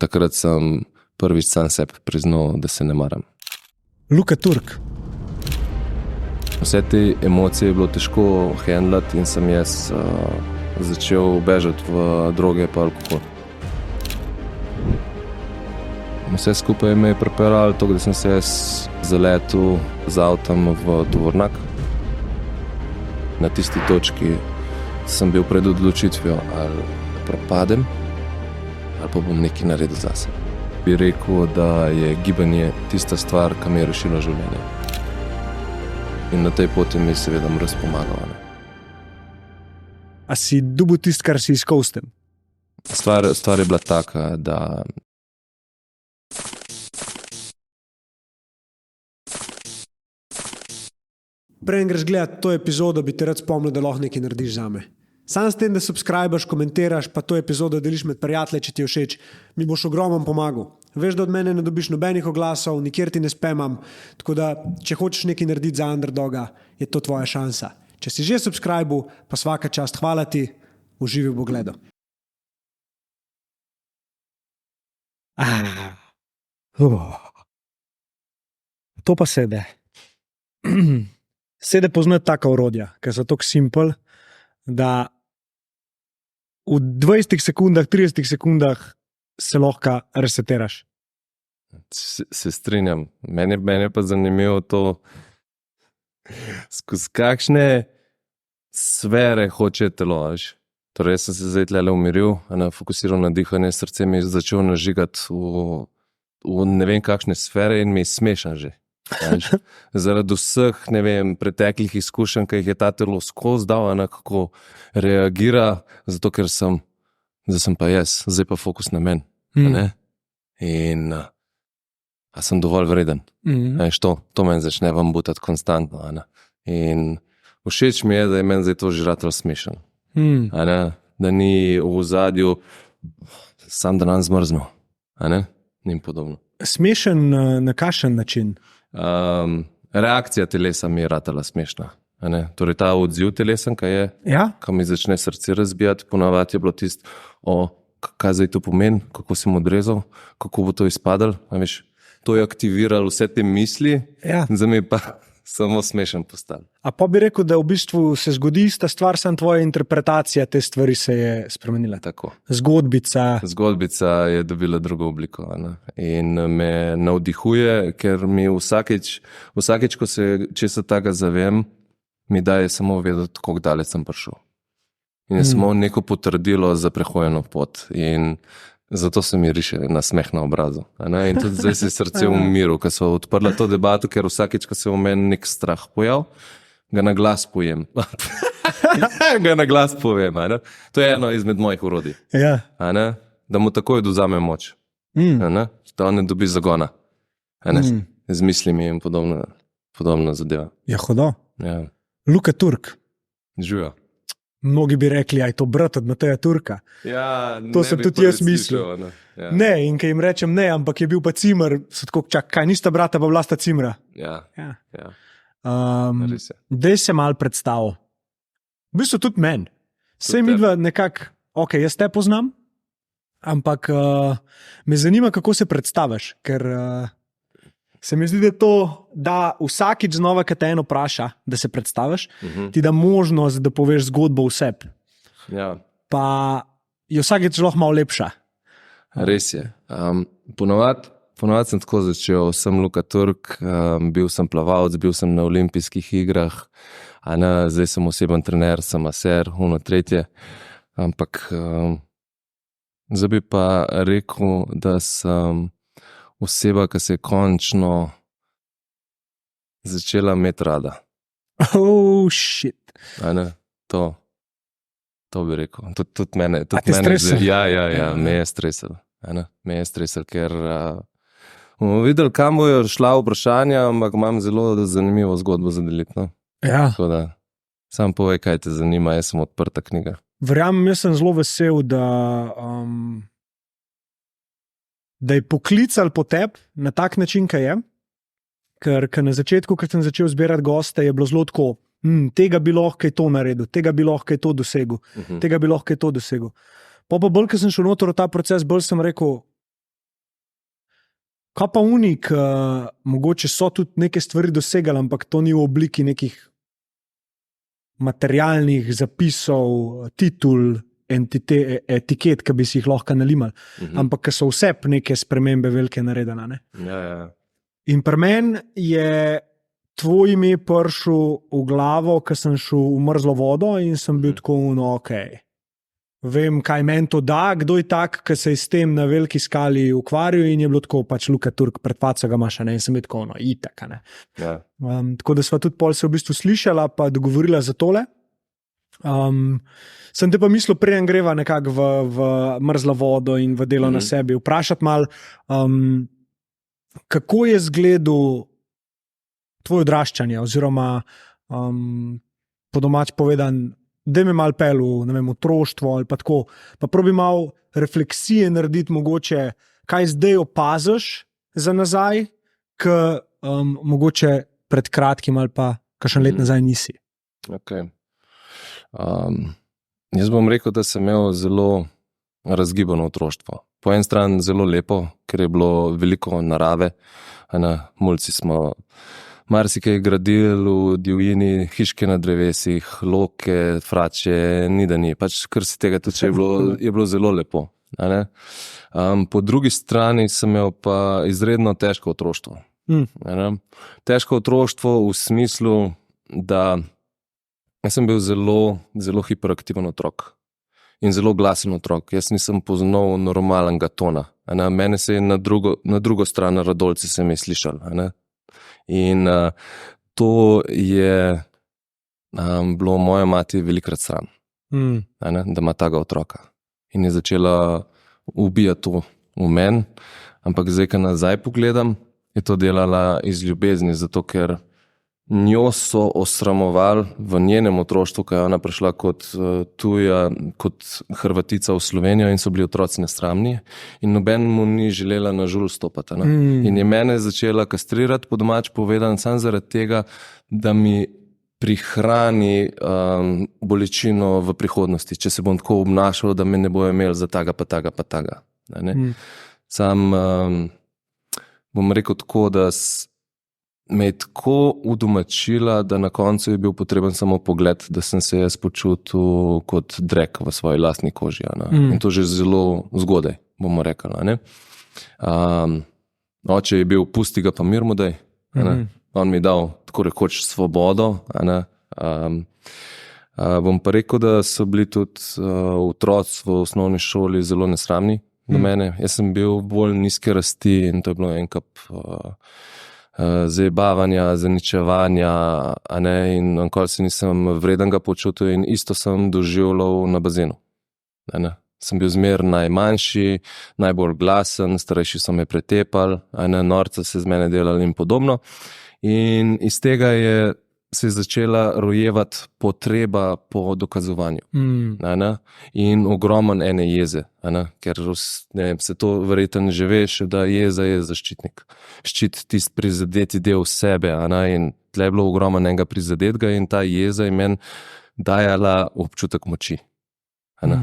takrat sem prvič sam sebi priznal, da se ne maram. Luka Turk. Vse te emocije je bilo težko handlati in sem jaz začel bežati v droge pa alkohol. Vse skupaj me je pripeljalo to, da sem se jaz zaletel z avtom v tovornjak. Na tisti točki sem bil pred odločitvijo, ali propadem, ali pa bom nekaj naredil zase. Bi rekel, da je gibanje tista stvar, ki mi je rešila življenje. In na tej poti mi je seveda mraz pomagal. A si dobil tisto, kar si iskal s tem? Stvar je bila taka, da Preden greš gledati to epizodo, bi te rad spomnil, da lahko nekaj narediš zame. Sam s tem, da subscribeš, komentiraš, pa to epizodo deliš med prijatelji, če ti je všeč, mi boš ogromno pomagal. Veš, da od mene ne dobiš nobenih oglasov, nikjer ti ne spamam, tako da, če hočeš nekaj narediti za underdoga, je to tvoja šansa. Če si že subscribil, pa svaka čast, hvala ti, uživi v pogledu. To pa sede. Sede poznati taka orodja, ker so tako simpel, da v 20 sekundah, 30 sekundah se lahko resetiraš. se strinjam. Mene je pa zanimivo to, skozi kakšne sfere hoče telo. Torej, jaz sem se zdaj tle umiril, fokusiral na dihanje, srce mi je začelo nažigati v ne vem kakšne sfere in mi je smešen že. Zaradi vseh, ne vem, preteklih izkušenj, ki jih je ta telo skozi dal, kako reagira, zato ker sem pa jaz, zdaj pa fokus na meni. In a sem dovolj vreden. To meni začne vam butati konstantno. In všeč mi je, da je meni zdaj to že ratalo smešen. Da ni v ozadju sam dan zmrznil. Ni podobno. Smešen na kakšen način? Reakcija telesa mi je ratala smešna. Torej ta odziv telesa, ki je, ko mi začne srce razbijati, ponavadi je bilo tisto, kaj zdaj to pomeni, kako sem odrezal, kako bo to izpadalo. To je aktiviralo vse te misli, za me pa samo smešen postal. A pa bi rekel, da v bistvu se zgodi ista stvar, samo tvoja interpretacija te stvari se je spremenila. Tako. Zgodbica je dobila drugo obliko. In me navdihuje, ker mi vsakeč, ko se česa takega zavem, mi daje samo vedeti, koliko daleč sem prišel. In je samo neko potrdilo za prehojeno pot. In zato se mi riše nasmeh na obrazu. In tudi zdaj se je srce umiril, ko so odprla to debato, ker vsakeč, ko se v meni nek strah pojav, ga na glas pojem. To je eno izmed mojih orodij. Da mu takoj dozame moč. Da on ne dobi zagona. Z mislimi in podobna zadeva. Ja, hodo. Luka Turk. Živijo. Mnogi bi rekli, aj to brat od Mateja Turka. To sem tudi jaz mislil. Ne, in kaj jim rečem ne, ampak je bil pa Cimer, so tako, kaj nista brata, pa vlasta Cimra. Dej se mal predstavil. V bistvu tudi meni. Sej midva nekako, jaz te poznam, ampak me zanima, kako se predstaviš, ker se mi zdi, da to, da vsakič znova, kad te eno vpraša, da se predstaviš, ti da možnost, da poveš zgodbo o sebi. Pa je vsakič lahko malo lepša. Res je. Ponovadi sem tako začel, sem Luka Turk, bil sem plavalec, bil sem na olimpijskih igrah, zdaj sem oseben trener, sem maser, tretje. Ampak zdaj bi pa rekel, da sem oseba, ki se je končno začela imeti rada. Shit. To bi rekel. Tudi mene. A te stresel? Me je stresel. Me je stresel, ker bomo videli, kam bojo šla vprašanja, ampak imam zelo zanimivo zgodbo za deliti. Tako da, sam povej, kaj te zanima, jaz sem odprta knjiga. Verjamem, jaz sem zelo vesel, da je poklical po tebi na tak način, kaj je. Ker na začetku, ko sem začel zbirati goste, je bilo zelo tako, tega bi lahko kaj to naredil, tega bi lahko kaj to dosegel, tega bi lahko kaj to dosegel. Pa bolj, ko sem šel noter v ta proces, bolj sem rekel, Kaj pa unik, mogoče so tudi neke stvari dosegali, ampak to ni v obliki nekih materialnih zapisov, titul, etiket, ki bi si jih lahko nalimali, ampak ki so vse neke spremembe velike naredene. Ne? Ja. In pri meni je tvoj ime prišel v glavo, ko sem šel v mrzlo vodo in sem bil tako, no, ok. Vem, kaj meni to da, kdo je tak, ki se je s tem na veliki skali ukvarjal in je bilo tako, pač Luka Turk pred faco ga imaš, ne, in sem bil tako, no, itak, ne. Ja. Tako da sva tudi pol se v bistvu slišala, pa dogovorila za tole. Sem te pa mislil, preden greva nekako v mrzlo vodo in v delo na sebi, vprašati mal, kako je izgledal tvoj odraščanje, oziroma po domač povedan, da me malo pelu, ne vem, otroštvo ali pa tako, pa probi malo refleksije narediti mogoče, kaj zdaj opaziš za nazaj, ki mogoče pred kratkim ali pa kakšen let nazaj nisi. Okay. Jaz bom rekel, da sem imel zelo razgibano otroštvo. Po eni strani zelo lepo, ker je bilo veliko narave, mulci smo marsikaj gradili v divjini, hiške na drevesih, loke, frače, ni da ni. Pač kar se tega tiče, je bilo zelo lepo. Po drugi strani sem imel pa izredno težko otroštvo. Težko otroštvo v smislu, da jaz sem bil zelo, zelo hiperaktiven otrok in zelo glasen otrok. Jaz nisem poznal normalnega tona. Mene se je na drugo stran Radolci se mi je slišal. In to je bilo moja mati velikrat sram, da ima taga otroka. In je začela ubijati to v meni, ampak zdaj, ko nazaj pogledam, je to delala iz ljubezni, zato ker njo so osramovali v njenem otroštvu, ko je ona prišla kot tuja, kot Hrvatica v Slovenijo in so bili otroci nesramni in noben mu ni želela na žulj stopati. In je mene začela kastrirati, po domač povedan, samo zaradi tega, da mi prihrani bolečino v prihodnosti, če se bom tako obnašal, da me ne bojo imeli za taga pa taga pa taga. Sam bom rekel tako, da me je tako udomačila, da na koncu je bil potreben samo pogled, da sem se jaz počutil kot drek v svoji lastni koži. In to že zelo zgodaj, bomo rekli. Oče je bil, pusti ga pa mir mu daj. On mi je dal tako rekoč svobodo. Bom pa rekel, da so bili tudi otroci v osnovni šoli zelo nesramni do mene. Jaz sem bil bolj nizke rasti in to je bilo en kup zajebavanja, zaničevanja, in nikoli se nisem vreden ga počutil in isto sem doživljal na bazenu. Sem bil zmer najmanjši, najbolj glasen, starejši so me pretepali, norca se z mene delali in podobno. In iz tega se je začela rojevati potreba po dokazovanju. In ogromen ene jeze, ker ne vem, se to verjetno že veš, da jeza je zaščitnik. Ščit tisti prizadeti del sebe, in tle je bilo ogromen enega prizadetega in ta jeza je meni dajala občutek moči.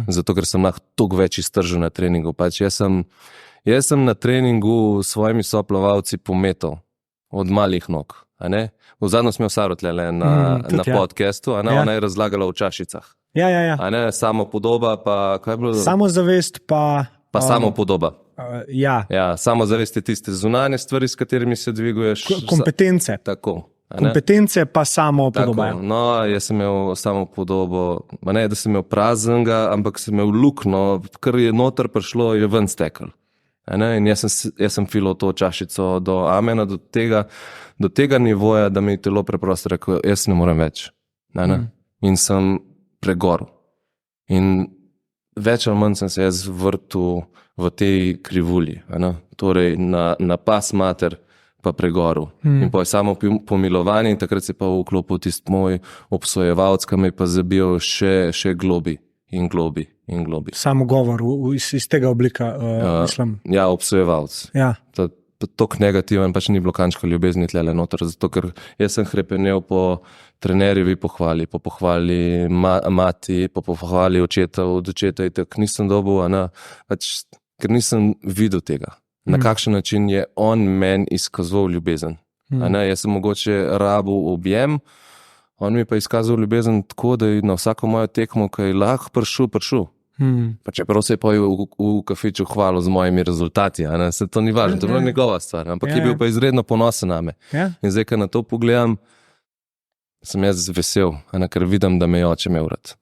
Zato, ker sem lahko toliko več iztržil na treningu. Pač jaz sem na treningu s svojimi soplavalci pometal od malih nog. V zadnjo smo Saro tlele na podcastu, ona je razlagala v čašicah. Samo podoba, pa kaj je bilo? Samozavest pa samo podoba. Ja, samozavest je tiste zunanje stvari, s katerimi se dviguješ. Kompetence. Tako. Kompetence pa samo podoba. No, jaz sem imel samo podobo, ne, da sem imel praznega, ampak sem imel lukno, kar je noter prišlo, je ven stekel. In jaz sem filal to čašico do amena, do tega nivoja, da mi je telo preprosto rekel, jaz ne morem več. In sem pregoril. In več ali manj sem se jaz vrtul v tej krivulji. Torej na pas mater pa pregoril. In pa je samo pomilovanje in takrat se pa vklopil tisti moj obsojevalc, ki me je pa zabijal še globi. In globi. Samo govor iz tega oblika, mislim. Ja, obsojevalc. Ja. Tok negativen, pač ni bilo kančka ljubezni tlele noter, zato ker jaz sem hrepenel po trenerjevi pohvali, po pohvali mati, po pohvali očeta, od očeta in tako nisem dobil, pač, ker nisem videl tega. na kakšen način je on meni izkazoval ljubezen. A ne, jaz sem mogoče rabil objem, on mi pa izkazal ljubezen tako, da je na vsako mojo tekmo, ki je lahko prišel. Pa čeprav se je pa v kafiču hvalil z mojimi rezultati, a ne, se to ni važno, to je bila njegova stvar, ampak je bil pa izredno ponosen name. In zdaj, ko na to pogledam, sem jaz vesel, a ne, ker vidim, da me je oče imel rad.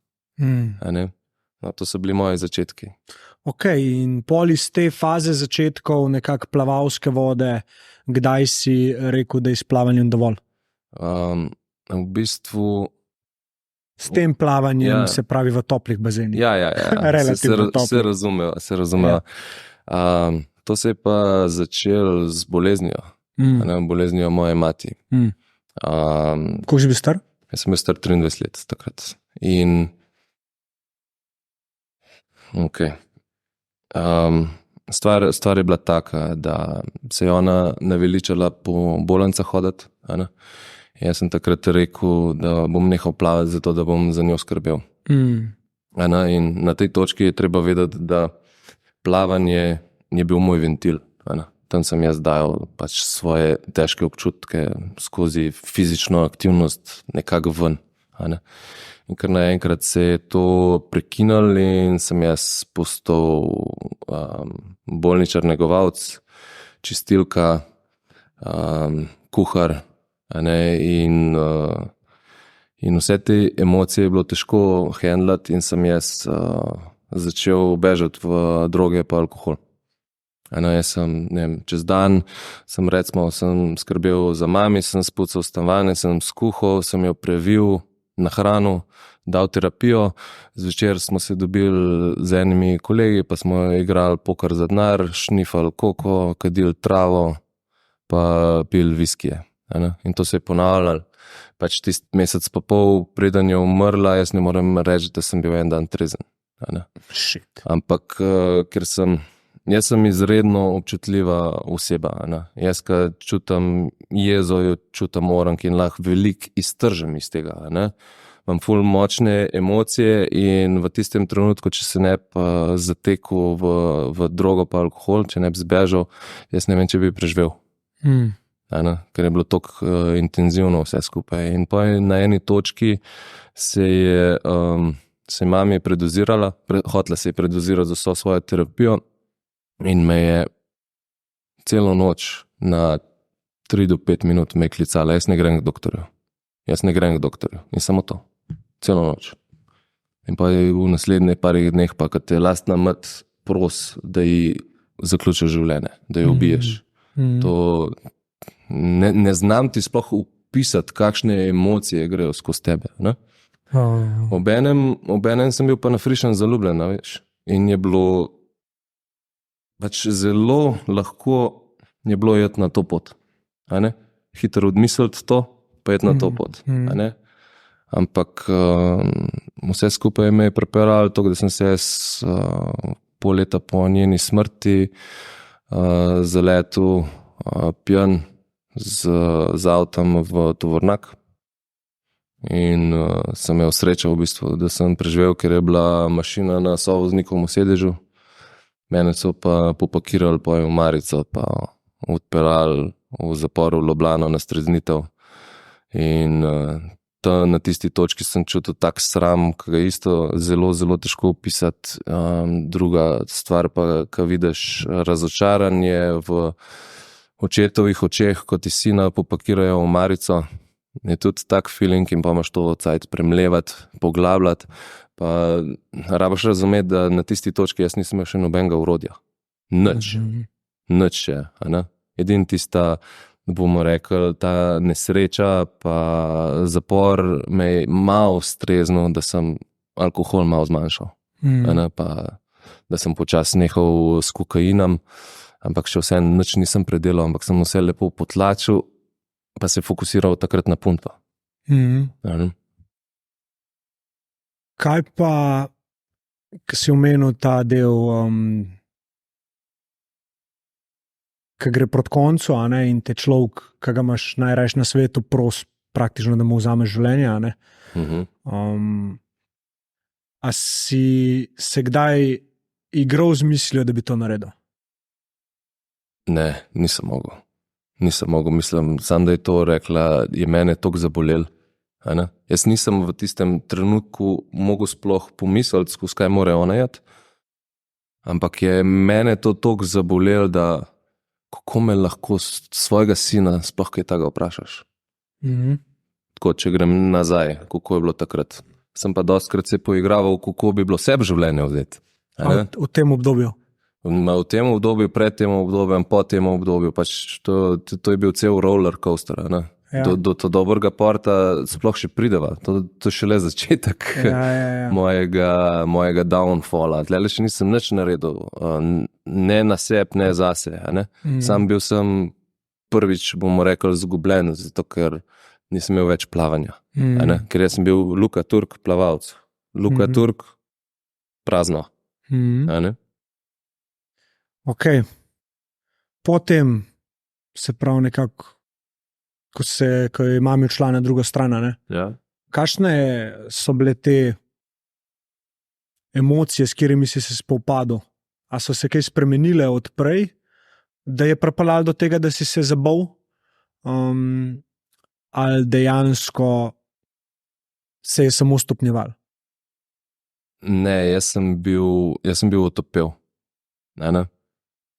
A ne. No, to so bili moji začetki. Ok, in pol iz te faze začetkov nekako plavalske vode, kdaj si rekel, da je s plavanjem dovolj? V bistvu... S tem plavanjem, se pravi v toplih bazenih. Ja. Relativno toplih. Se razumejo. To se je pa začelo z boleznijo. Boleznijo moje mati. Koliko si bil star? Jaz sem bil star 23 let takrat. In stvar je bila taka, da se je ona naveličala po bolnicah hoditi. Jaz sem takrat rekel, da bom nehal plavati zato, da bom za njo skrbel. In na tej točki je treba vedeti, da plavanje je bil moj ventil. Tam sem jaz dajal pač svoje težke občutke skozi fizično aktivnost nekako ven. In kar naenkrat se je to prekinilo in sem jaz postal bolničar negovalec, čistilka, kuhar. In vse te emocije je bilo težko handlati in sem jaz začel bežati v droge pa alkohol. Jaz sem, čez dan sem skrbel za mami, sem spucal stanovanje, sem skuhal, sem jo previl, nahranil, dal terapijo. Zvečer smo se dobili z enimi kolegi, pa smo igrali poker za denar, šnifali koko, kadili travo, pa pili viskije. In to se je ponavljalo. Pač tisti mesec pa pol, preden je umrla, jaz ne morem reči, da sem bil en dan trezen. Ampak jaz sem izredno občutljiva oseba. Jaz, ko čutim jezo, čutim orang in lahko veliko iztržem iz tega. Imam ful močne emocije in v tistem trenutku, če se ne bi zatekel v drogo pa alkohol, če ne bi zbežal, jaz ne vem, če bi preživel. Ker je bilo tako intenzivno vse skupaj. In pa na eni točki se je mami predozirala, hotela se je predozirati za vso svojo terapijo in me je celo noč na 3 do 5 minut me klicala, jaz ne grem k doktorju. In samo to. Celo noč. In pa je v naslednjih parih dneh pa, kad te lastna mat pros, da ji zaključiš življenje, da jo ubiješ. To ne znam ti sploh opisati, kakšne emocije grejo skozi tebe. Obenem sem bil pa na frišen zaljubljen, veš. In je bilo pač zelo lahko je bilo jeti na to pot. Hitro odmisliti to, pa jeti na to pot. Ampak vse skupaj me je prepeljalo to, da sem se pol leta po njeni smrti zaletel pijan z avtom v tovornjak in sem imel srečo v bistvu, da sem preživel, ker je bila mašina na sovoznikovem sedežu. Mene so pa popakirali po v marico, pa odpeljali v zapor v Ljubljano na streznitev. In na tisti točki sem čutil tak sram, ki ga isto zelo, zelo težko opisati. Druga stvar pa, ko vidiš razočaranje v očetovih očeh, ko ti sina popakirajo v marico, je tudi tak feeling in pa imaš to cajt premlevati, poglabljati, pa rabaš razumeti, da na tisti točki jaz nisem imel še nobenega orodja. Nič še. Edin tista, bomo rekli, ta nesreča pa zapor me je malo streznil, da sem alkohol malo zmanjšal. Pa da sem počasi nehal s kokainom, ampak še vse nič nisem predelal, ampak sem vse lepo potlačil, pa se fokusiral takrat na punto. Kaj pa, ko si omenil ta del, ki gre proti koncu, in te človek, ki ga imaš najrajši na svetu, praktično, da mu vzameš življenje. A si se kdaj igral z mislijo, da bi to naredil? Ne, nisem mogel. Mislim, sam da je to rekla, je mene toliko zabolel. Jaz nisem v tistem trenutku mogel sploh pomisliti, skozi kaj mora ona jeti. Ampak je mene to toliko zabolel, da kako me lahko svojega sina sploh kaj takega vprašaš. Tako, če grem nazaj, kako je bilo takrat. Sem pa dostikrat se poigraval, kako bi bilo sebi življenje vzeti. V tem obdobju. V tem obdobju, pred tem obdobjem, po tem obdobju, pač to je bil cel roller coaster. Ja. Do dobrega porta sploh še prideva. To je šele začetek mojega downfalla. Tlele še nisem nič naredil, ne na sebi, ne zase. Sam bil sem prvič, bomo rekli, zgubljen, zato ker nisem imel več plavanja. Ker jaz sem bil Luka Turk, plavalc. Luka Turk, prazno. Ok. Potem se pravi nekako, ko je mami odšla na drugo stran, Ja. kakšne so bile te emocije, s katerimi si se spopadal? A so se kaj spremenile od prej, da je pripeljalo do tega, da si se zabal? Ali dejansko se je samo stopnjeval? Ne, jaz sem bil otopel.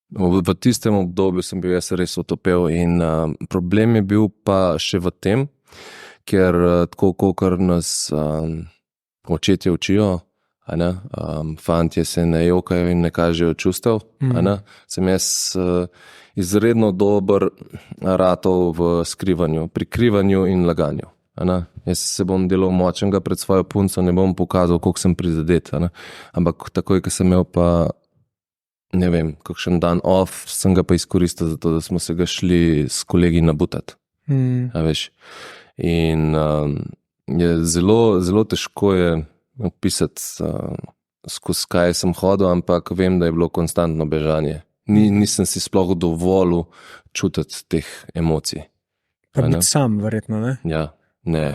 V tistem obdobju sem bil jaz res otopel in problem je bil pa še v tem, ker tako, kakor nas očetje učijo, fantje se ne jokajo in ne kažejo čustev, sem jaz izredno dober ratov v skrivanju, prikrivanju in laganju. Jaz se bom delal močnega pred svojo punco, ne bom pokazal, koliko sem prizadet, ampak takoj, ko sem imel pa ne vem, kakšen dan off, sem ga pa izkoristil za to, da smo se ga šli s kolegi nabutati. In je zelo težko je opisati, skozi kaj sem hodil, ampak vem, da je bilo konstantno bežanje. Nisem si sploh dovolil čutiti teh emocij. Pa biti sam, verjetno, ne? Ja, ne,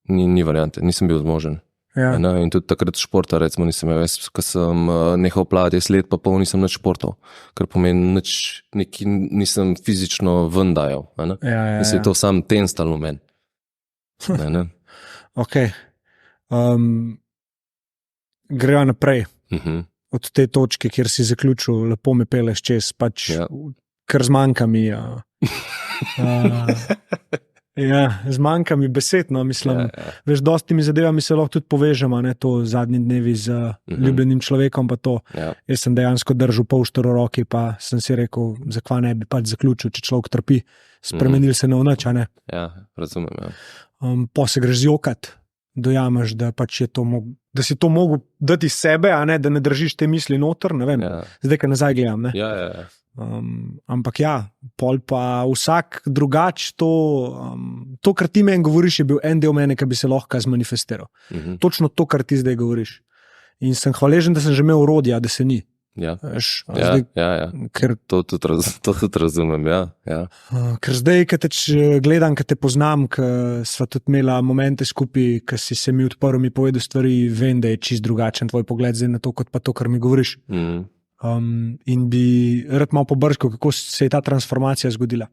ni variante, nisem bil zmožen. Ja. In tudi takrat športa, recimo, nisem imel. Ko sem nehal plavati, jaz let pa pol nisem nič športov, kar pomeni, nisem fizično ven dajal. In se je to sam tenstal v meni. Ok. Greva naprej. Od te točke, kjer si zaključil, lepo me peleš čez, pač kar zmanjka mi. Zmanjka mi besed, no, mislim. Veš, dosti mi zadevami se lahko tudi povežemo, to zadnji dnevi z ljubljenim človekom, pa to. Jaz sem dejansko držal pol štiroroki, pa sem si rekel, zakaj ne bi pač zaključil, če človek trpi, spremenil se ne v nič, ne. Ja, razumem, Po se greš zjokat, dojameš, da pač je to da si to mogel dati iz sebe, da ne držiš te misli noter, ne vem, zdaj, ko nazaj gledam, ne. Ja. Ampak pol pa vsak drugač to, kar ti meni govoriš, je bil en del mene, ki bi se lahko zmanifestiral. Točno to, kar ti zdaj govoriš. In sem hvaležen, da sem že imel orodja, da se ni. Ja. Zdaj, Ker to tudi razumem, ja. Ker zdaj, ko te gledam, ko te poznam, ko sva tudi imela momente skupaj, ko si se mi odprl, mi povedal stvari, vem, da je čist drugačen tvoj pogled zdaj na to, kot pa to, kar mi govoriš. In bi rad malo pobrškal, kako se je ta transformacija zgodila.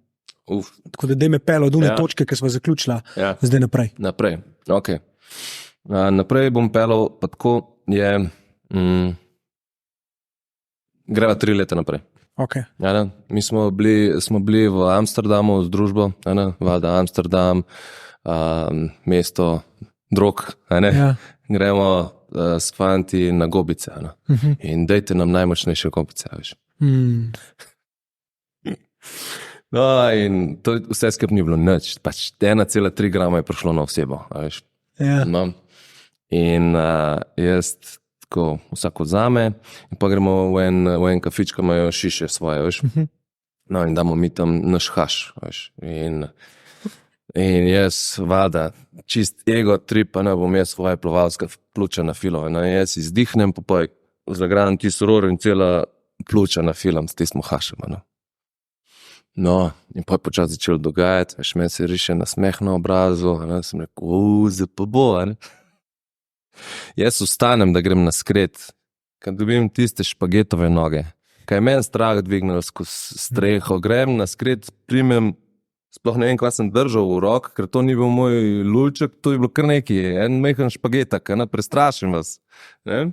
Tako da daj me pel od une točke, ki sva zaključila, zdaj naprej. Naprej, ok. Naprej bom pelal, pa tako je, greva 3 leta naprej. Okay. Mi smo bili v Amsterdamu z družbo, Valda Amsterdam, mesto drog, gremo s fanti na gobice. In dajte nam najmočnejše gobice, veš. No, in to vse skupaj ni bilo nič, pač 1,3 grama je prišlo na osebo, veš. No. In jaz tako vsako zame in pa gremo v en kafič, ki imajo šiše svoje, veš. No, in damo mi tam naš haš, veš. In jaz, vada, čist ego trip, bom jaz svoje plovalske pljuča nafilal. Jaz izdihnem, pa zagram tisto ror in cela pljuča nafilam s tistim hašem. No, in pa je počas začelo dogajati, veš, meni se riše nasmeh na obrazu, sem rekel, zdaj pa bo, Jaz vstanem, da grem na skret, kad dobim tiste špagetove noge, kaj meni strah dvignil skozi streho, grem na skret, primem, sploh ne vem, kva sem držal v rok, ker to ni bil moj lulček, to je bilo kar neki, en mehen špagetak, prestrašim vas. Ne?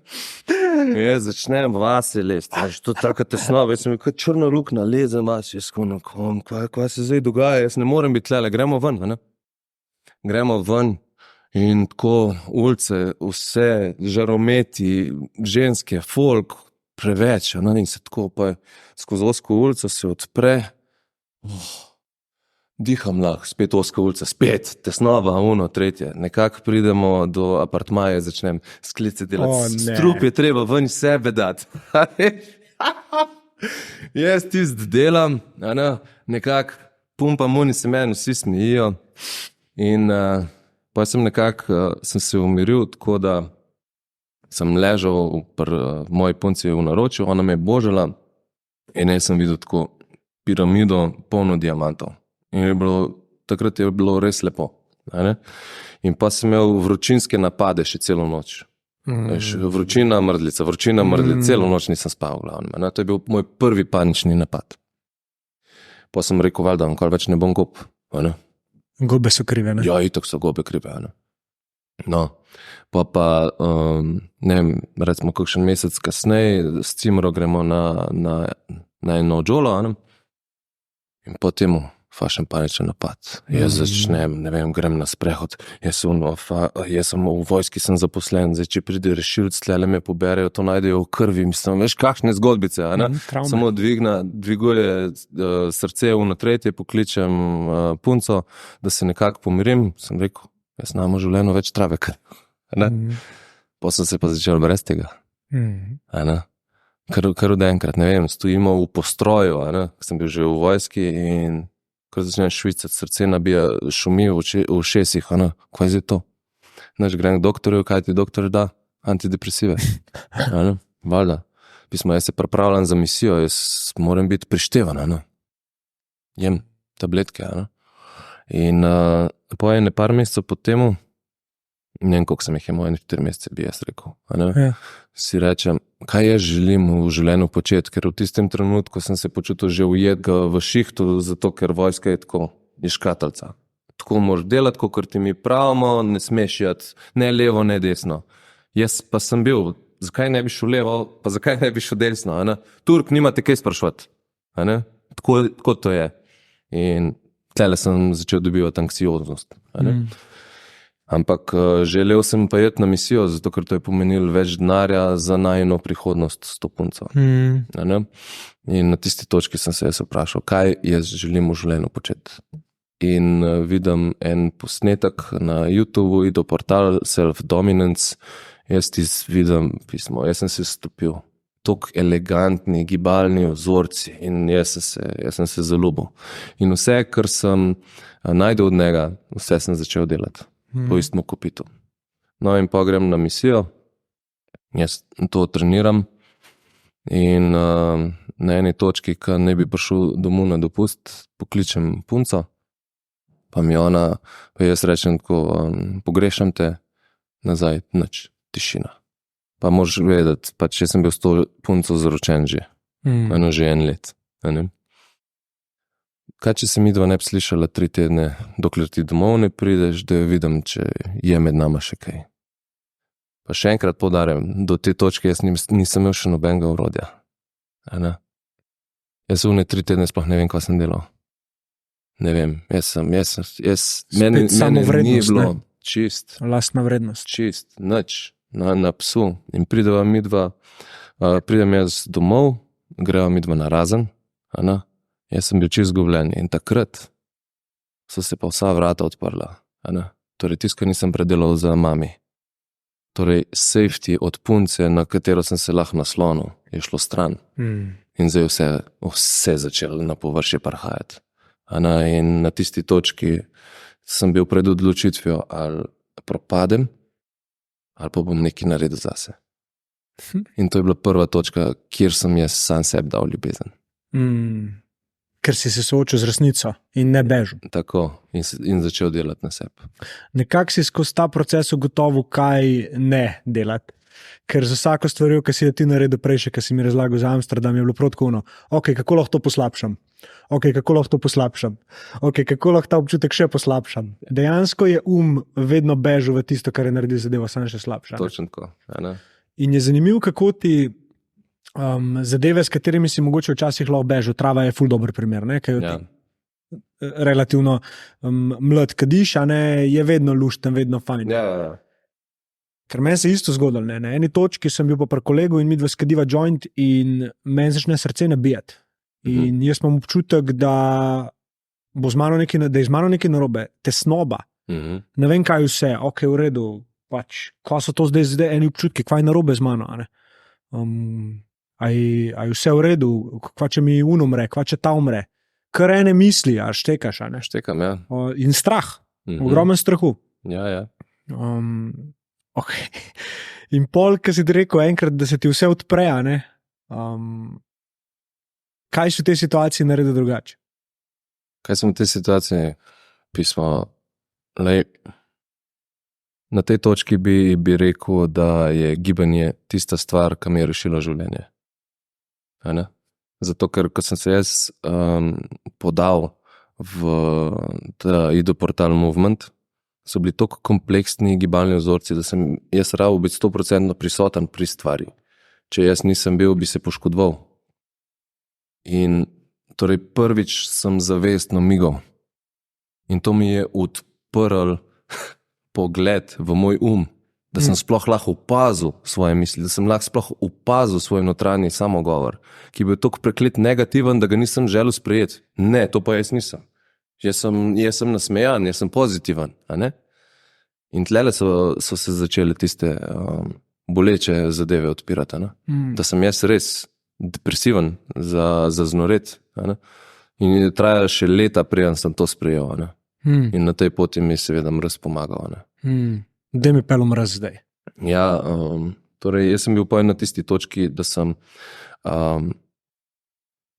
Jaz začnem vase lest, to tako tesnovo, jaz sem kot črna luknja, lezem vas, jaz konakom, kva se zdaj dogaja, jaz ne morem biti tlele, gremo ven, ne? Gremo ven in tako ulice, vse žarometi, ženske, folk, preveč, in se tako pa skozi osko ulico se odpre, diham lahko, spet oska ulica, spet tesnova, tretje. Nekako pridemo do apartmaja, začnem sklice delati. Strup je treba ven sebe dati. Jaz tist delam, nekako pumpam oni se meni, vsi smejijo. In pa sem se umiril, tako da sem ležal pri moji punci v naročju, ona me je božala in jaz sem videl tako piramido polno diamantov. In takrat je bilo res lepo. In pa sem imel vročinske napade še celo noč. Vročina mrdlica, celo noč nisem spal v glavnem. To je bil moj prvi panični napad. Pa sem rekel, valjda, nikoli več ne bom gob. Gobe so krive, ne? Ja, itak so gobe krive. No, pa ne vem, recimo kakšen mesec kasneje s Cimro gremo na eno džolo, in potem fašen paničen napad. Jaz začnem, ne vem, grem na sprehod, jaz sem v vojski, sem zaposlen, zdaj, če pride rešilc, tlele me poberejo, to najdejo v krvi, mislim, veš, kakšne zgodbice, samo dviguje srce v tretje, pokličem punco, da se nekako pomirim, sem rekel, jaz nam v življenju več trave, pa sem se pa začel brez tega. Kar od enkrat, ne vem, stojimo v postroju, sem bil že v vojski in ko začnem švicati, srce nabija, šumi v ušesih, kaj je zdaj to? Grem k doktorju, kaj ti doktor da? Antidepresive. Valjda. Pismo, jaz se pripravljam za misijo, jaz moram biti prištevan, jem tabletke, In po par mesecev po temu, ne vem, koliko sem jih imel, 4 mesece bi jaz rekel, si rečem, kaj jaz želim v življenju početi, ker v tistem trenutku sem se počutil že ujet v šihtu, zato ker vojska je tako, je škatalca. Tako moraš delati, kot ti mi pravimo, ne smeš jati, ne levo, ne desno. Jaz pa sem bil, zakaj ne bi šel levo, pa zakaj ne bi šel desno, Turk, nimate kaj sprašovati, tako to je. In tlele sem začel dobivati anksioznost, Ampak želel sem pa jeti na misijo, zato ker to je pomenilo več denarja za najino prihodnost s to punco. In na tisti točki sem se jaz vprašal, kaj jaz želim v življenju početi. In vidim en posnetek na YouTubeu, ido portal Self-Dominance, jaz vidim pismo, jaz sem se stopil, tok elegantni, gibalni vzorci in jaz sem se zaljubil. In vse, kar sem najdel od njega, vse sem začel delati. Po istmu kopitu. No in pa grem na misijo, jaz to treniram in na eni točki, ko ne bi prišel domov na dopust, pokličem punco, pa mi ona, pa jaz rečem tako, pogrešam te, nazaj, nič, tišina. Pa moraš vedeti, pa če sem bil s to punco zaročen že, že 1 let. Kaj, če se midva ne bi slišala 3 tedne, dokler ti domov ne prideš, da jo vidim, če je med nama še kaj. Pa še enkrat poudarjam, do te točke jaz nisem imel še nobenega orodja. Jaz v 3 tedne sploh ne vem, kaj sem delal. Ne vem, meni ni bilo čist. Lastna vrednost. Čist, nič, na psu. In pridem jaz domov, greva midva na razen, jaz sem bil čisto izgubljen in takrat so se pa vsa vrata odprla. Torej, tisto nisem predelal za mami. Torej, safety od punce, na katero sem se lahko naslonil, je šlo stran. In zdaj vse začelo na površje prihajati. In na tisti točki sem bil pred odločitvijo, ali propadem, ali pa bom nekaj naredil zase. In to je bila prva točka, kjer sem jaz sam sebi dal ljubezen. Ker si se soočil z resnico in ne bežal. Tako, in začel delati na sebi. Nekako si skozi ta proces ugotovil, kaj ne delati. Ker za vsako stvar, ki si jo ti naredil prej, ki si mi razlagal za Amsterdam, je bilo protkovno. Ok, kako lahko to poslabšam? Ok, kako lahko to poslabšam? Ok, kako lahko ta občutek še poslabšam? Dejansko je vedno bežal v tisto, kar je naredil zadeva, samo še slabša. Točno tako. In je zanimivo, kako ti zadeve, s katerimi si mogoče včasih lahko bežal, trava je ful dober primer, ne? Ker Ja. relativno mlad kadiš, a ne, je vedno lušten, vedno fajn. Ja. Ker meni se je isto zgodilo. Ne? Na eni točki sem bil pa pri kolegu in mi dva skadiva joint in meni začne srce nabijati. In jaz imam občutek, da bo z mano nekaj, da je z mano nekaj narobe, tesnoba. Ne vem, kaj vse, ok, v redu, pač, ko so to zdaj eni občutki, kaj je narobe z mano. A je vse v redu, kva če mi umre, kva če ta umre. Kar ene misli, a štekaš, a ne? Štekam, ja. In strah, ogromen strahu. Ja. Okay. In pol, ki si ti rekel enkrat, da se ti vse odpre, ne? Kaj si v tej situaciji naredil drugače? Kaj sem v tej situaciji pismo? Na tej točki bi rekel, da je gibanje tista stvar, ki mi je rešilo življenje. Zato, ker ko sem se jaz podal v ta idoportal Movement, so bili tako kompleksni gibalni vzorci, da sem jaz rabil biti 100% prisoten pri stvari. Če jaz nisem bil, bi se poškodoval. In torej prvič sem zavestno migal. In to mi je odprl pogled v moj da sem sploh lahko opazil svoje misli, da sem lahko sploh opazil svoj notranji samogovor, ki je bil tako preklet negativen, da ga nisem želel sprejeti. Ne, to pa jaz nisem. Jaz sem nasmejan, jaz sem pozitiven. In tlele so se začele tiste boleče zadeve odpirati. Da sem jaz res depresiven za znoret. In je trajalo še leta, preden sem to sprejel. In na tej poti mi seveda mraz pomagal. Daj mi pelom raz zdaj. Ja, torej jaz sem bil na tisti točki, da sem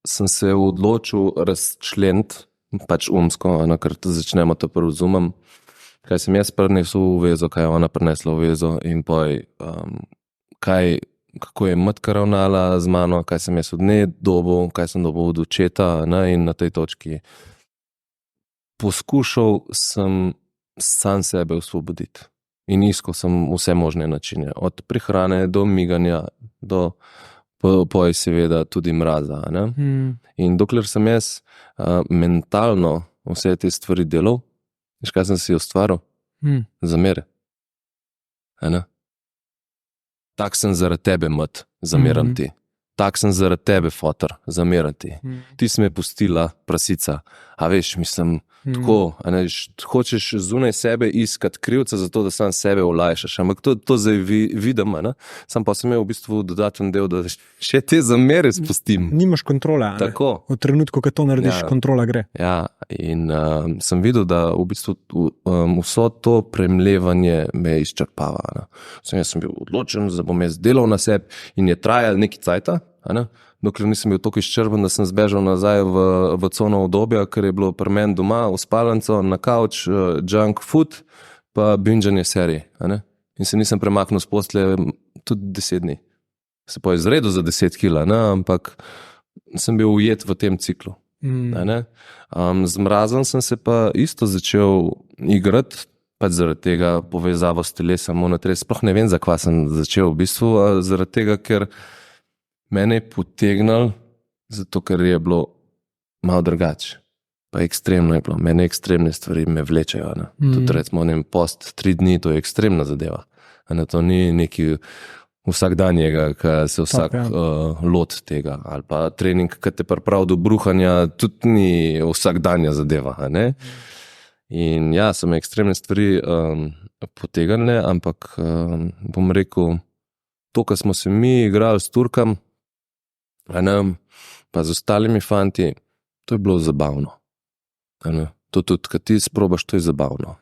se odločil razčleniti, pač umsko, ker začnemo to razumem, kaj sem jaz prinesel v vezo, kaj je ona prinesla v vezo in kako je matka ravnala z mano, kaj sem jaz od nje dobil, kaj sem dobil od očeta, in na tej točki poskušal sem sam sebe osvoboditi. In iskal sem vse možne načine, od prehrane do miganja, do seveda tudi mraza. In dokler sem jaz mentalno vse te stvari delal, veš, kaj sem si ustvaril? Zamere. Tak sem zaradi tebe, mat, zameram ti. Tak sem zaradi tebe, fotor, zameram ti. Ti si me pustila, prasica. A veš, mislim, tako, hočeš zunaj sebe iskati krivca za to, da sam sebe olajšaš. Ampak to zdaj vidim, sam pa sem imel v bistvu dodaten del, da še te zamere spustim. Nimaš kontrole, tako. V trenutku, ko to narediš, kontrola gre. Ja, in sem videl, da v bistvu vso to premlevanje me izčrpava. Jaz sem bil odločen, da bom jaz delal na sebi in je trajal neki cajta, dokler nisem bil toliko izčrpen, da sem zbežal nazaj v cono obdobja, ker je bilo pri meni doma, v spalnico, na kavč, junk food, pa bingeanje serij. In se nisem premaknil s postelje tudi 10 dni. Se pa je izredil za 10 kila, ampak sem bil ujet v tem ciklu. Z mrazom sem se pa isto začel igrati, pač zaradi tega povezavo s telesom, sploh ne vem, zakaj sem začel v bistvu, zaradi tega, ker mene je potegnil, zato ker je bilo malo drugače. Pa ekstremno je bilo. Mene ekstremne stvari me vlečejo. Tudi recimo post 3 dni, to je ekstremna zadeva. To ni neki vsakdanjega, ki se vsak lot tega. Ali pa trening, ki te pripravi do bruhanja, tudi ni vsakdanja zadeva. In ja, so me ekstremne stvari potegnile, ampak bom rekel, to, kar smo se mi igrali s Turkom, pa z ostalimi fanti, to je bilo zabavno. To tudi, kad ti sprobaš, to je zabavno.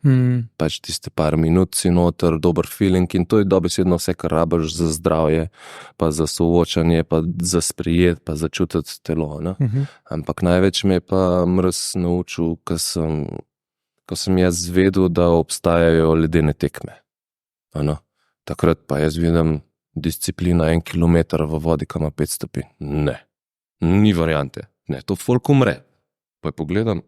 Pač tiste par minut si noter, dober feeling in to je dobesedno vse, kar rabiš za zdravje, pa za soočanje, pa za sprijet, pa za čutiti telo. Ampak največ me je pa mraz naučil, ko sem jaz vedel, da obstajajo ledene tekme. Takrat pa jaz vidim disciplina 1 kilometer v vodi, kam ima 5 stopinj. Ne, ni variante. Ne, to folk umre. Pa pogledam,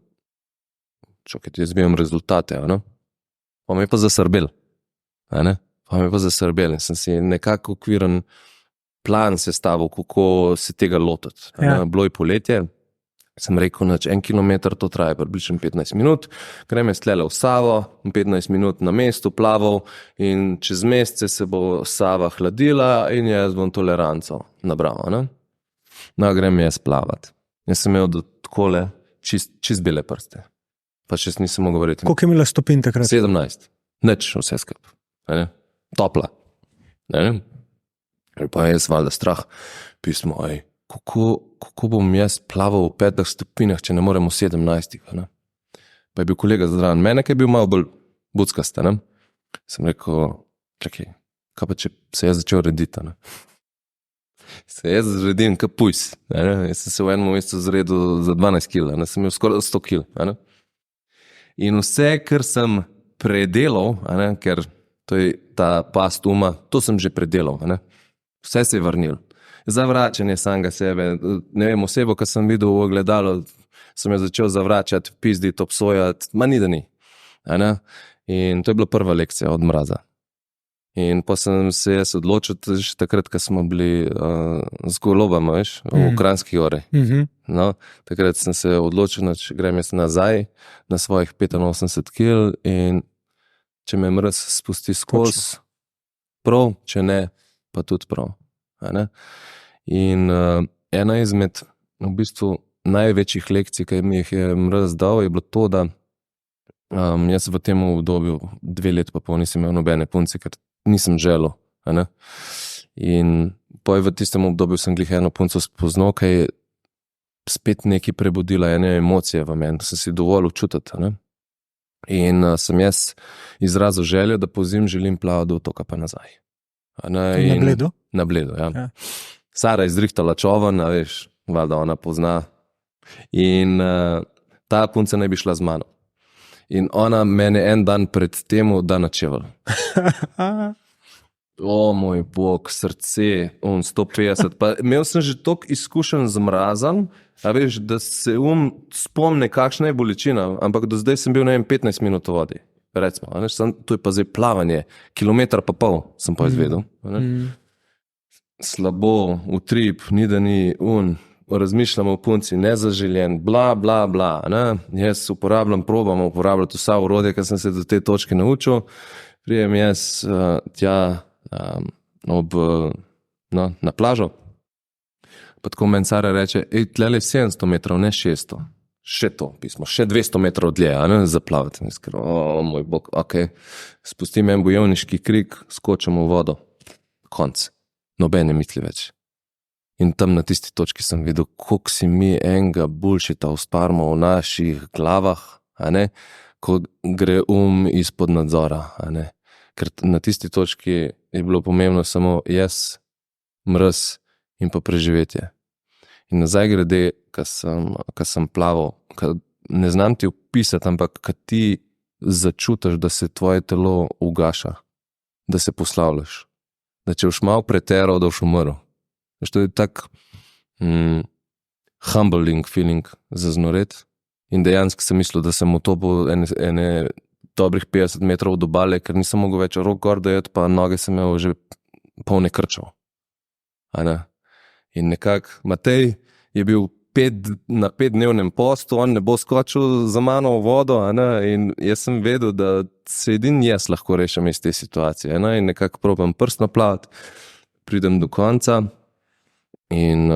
čakaj, jaz vidim rezultate, pa me je pa zasrbel. In sem si nekako okviren plan sestavil, kako se tega lotiti. Ja. Bilo je poletje, sem rekel, da 1 kilometer to traja približno 15 minut, grem jaz tlele v Savo, 15 minut na mestu plaval in čez mesece se bo Sava hladila in jaz bom toleranco nabral. Grem jaz plavat. Jaz sem imel do takole čist bele prste. Pa še nisem mogel verjeti. Koliko je imela stopinj takrat? 17. Nič vse skup. Topla. Pa jaz valjda strah. Pismo, kako bom jaz plaval v 5 stopinjah, če ne morem v 17. Pa je bil kolega zraven mene, ki je bil malo bolj buckast. Sem rekel, čakaj, kaj pa če se jaz začel rediti? Se jaz zredim kot pujs. Jaz sem se v enem mesecu zredil za 12 kil, sem imel skoraj 100 kil. In vse, kar sem predelal, ker to je ta past uma, to sem že predelal. Vse se je vrnil. Zavračanje samega sebe. Ne vem, osebo, ki sem videl v ogledalu, sem jo začel zavračati, pizditi, obsojati, ni da ni. In to je bila prva lekcija od mraza. In pa sem se jaz odločil, že takrat, ko smo bili z golobama, v Kranjski Gori. Takrat sem se odločil, da grem jaz nazaj na svojih 85 kil in če me mraz spusti skozi, prav, če ne, pa tudi prav. In ena izmed v bistvu največjih lekcij, ki mi jih je mraz dal, je bilo to, da jaz v tem obdobju 2 let pa pol nisem imel nobene punce, ker nisem želel. In v tistem obdobju sem glih eno punco spoznal, ki je spet nekaj prebudila, ene emocije v meni, sem si dovolj čutiti. In sem jaz izrazil željo, da po zim želim plavati do otoka pa nazaj. Na Bledu? Na Bledu, ja. Sara je zrihtala čovan, veš, valjda ona pozna. In ta punca ne bi šla z mano. In ona mene en dan pred temu da na čevelj. O moj bog, srce, 150. Pa imel sem že toliko izkušenj z mrazom, veš, da se spomne, kakšna je bolečina, ampak do zdaj sem bil 15 minut v vodi. Recimo, to je pa zdaj plavanje, 1,5 kilometra sem pa izvedel. Slabo, utrip, ni da ni, razmišljam o punci, nezaželjen, bla, bla, bla. Jaz probam uporabljati vsa orodja, ki sem se do te točke naučil. Prijem jaz tja na plažo. Pa tako meni Sara reče, tlele 700 metrov, ne 600. Še to pismo, še 200 metrov dlje, zaplavati. O moj bog, spustim en bojevniški krik, skočim v vodo. Konc. Nobene misli več. In tam na tisti točki sem videl, koliko si mi enega bullshita ustvarimo v naših glavah, ko gre izpod nadzora. Ker na tisti točki je bilo pomembno samo jaz, mraz in pa preživetje. In nazaj grede, ko sem plaval, ne znam ti opisati, ampak ko ti začutiš, da se tvoje telo ugaša, da se poslavljaš, da če boš malo preteral, da boš umrl. To je tak humbling feeling za znoret. In dejansko sem mislil, da sem utopil ene dobrih 50 metrov od obale, ker nisem mogel več rok gor dojeti, pa noge sem imel že polne krčev. In nekako Matej je bil na 5-dnevnem postu, on ne bo skočil za mano v vodo, in jaz sem vedel, da se edini jaz lahko rešim iz te situacije. In nekako probam prstno plavati, pridem do konca. In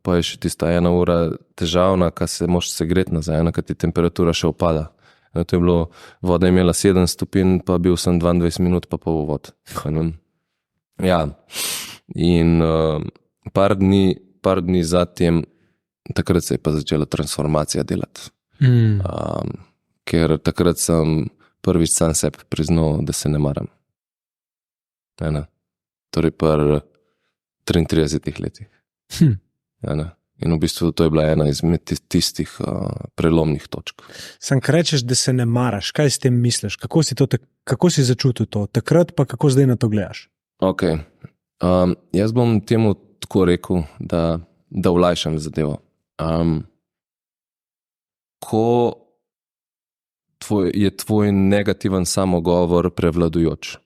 pa je še tista 1 ura težavna, ko se moraš segreti nazaj, ko ti temperatura še upada. To je bilo, voda je imela 7 stopinj, pa bil sem 22 minut pa pol v vod. Ja, in par dni zatem, takrat se je pa začela transformacija delati. Ker takrat sem prvič sam sebi priznal, da se ne maram. Torej pri 33 letih. In v bistvu to je bila ena izmed tistih prelomnih točk. Sam rečeš, da se ne maraš, kaj s tem misliš? Kako si začutil to takrat, pa kako zdaj na to gledaš? Ok, Jaz bom temu tako rekel, da olajšam zadevo. Ko je tvoj negativen samogovor prevladujoč,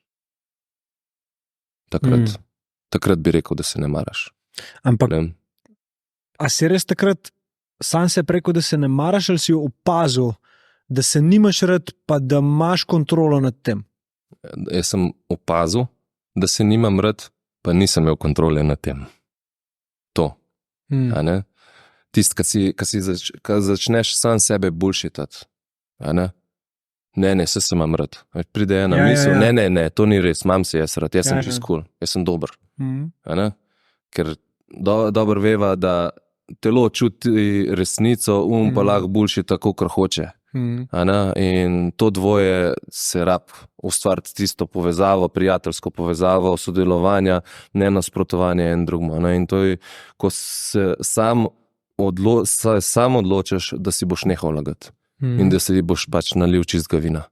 takrat bi rekel, da se ne maraš. Ampak, a si res takrat sam se rekel, da se ne maraš, ali si opazil, da se nimaš rad, pa da imaš kontrolo nad tem? Jaz sem opazil, da se nimam rad, pa nisem imel kontrole nad tem. To. Tisti, ko začneš sam sebe bullshitati. Ne, se sem imam rad. Pride ena misel, ne, to ni res, imam se jaz rad, jaz sem čist cool, jaz sem dober. Ker dobro veva, da telo čuti resnico, pa lahko bullshita, kakor hoče. In to dvoje se rab ustvariti tisto povezavo, prijateljsko povezavo, sodelovanja, ne nasprotovanje en drugmu. In to je, ko se sam odločaš, da si boš nehal lagati in da si boš pač nalil čistega vina.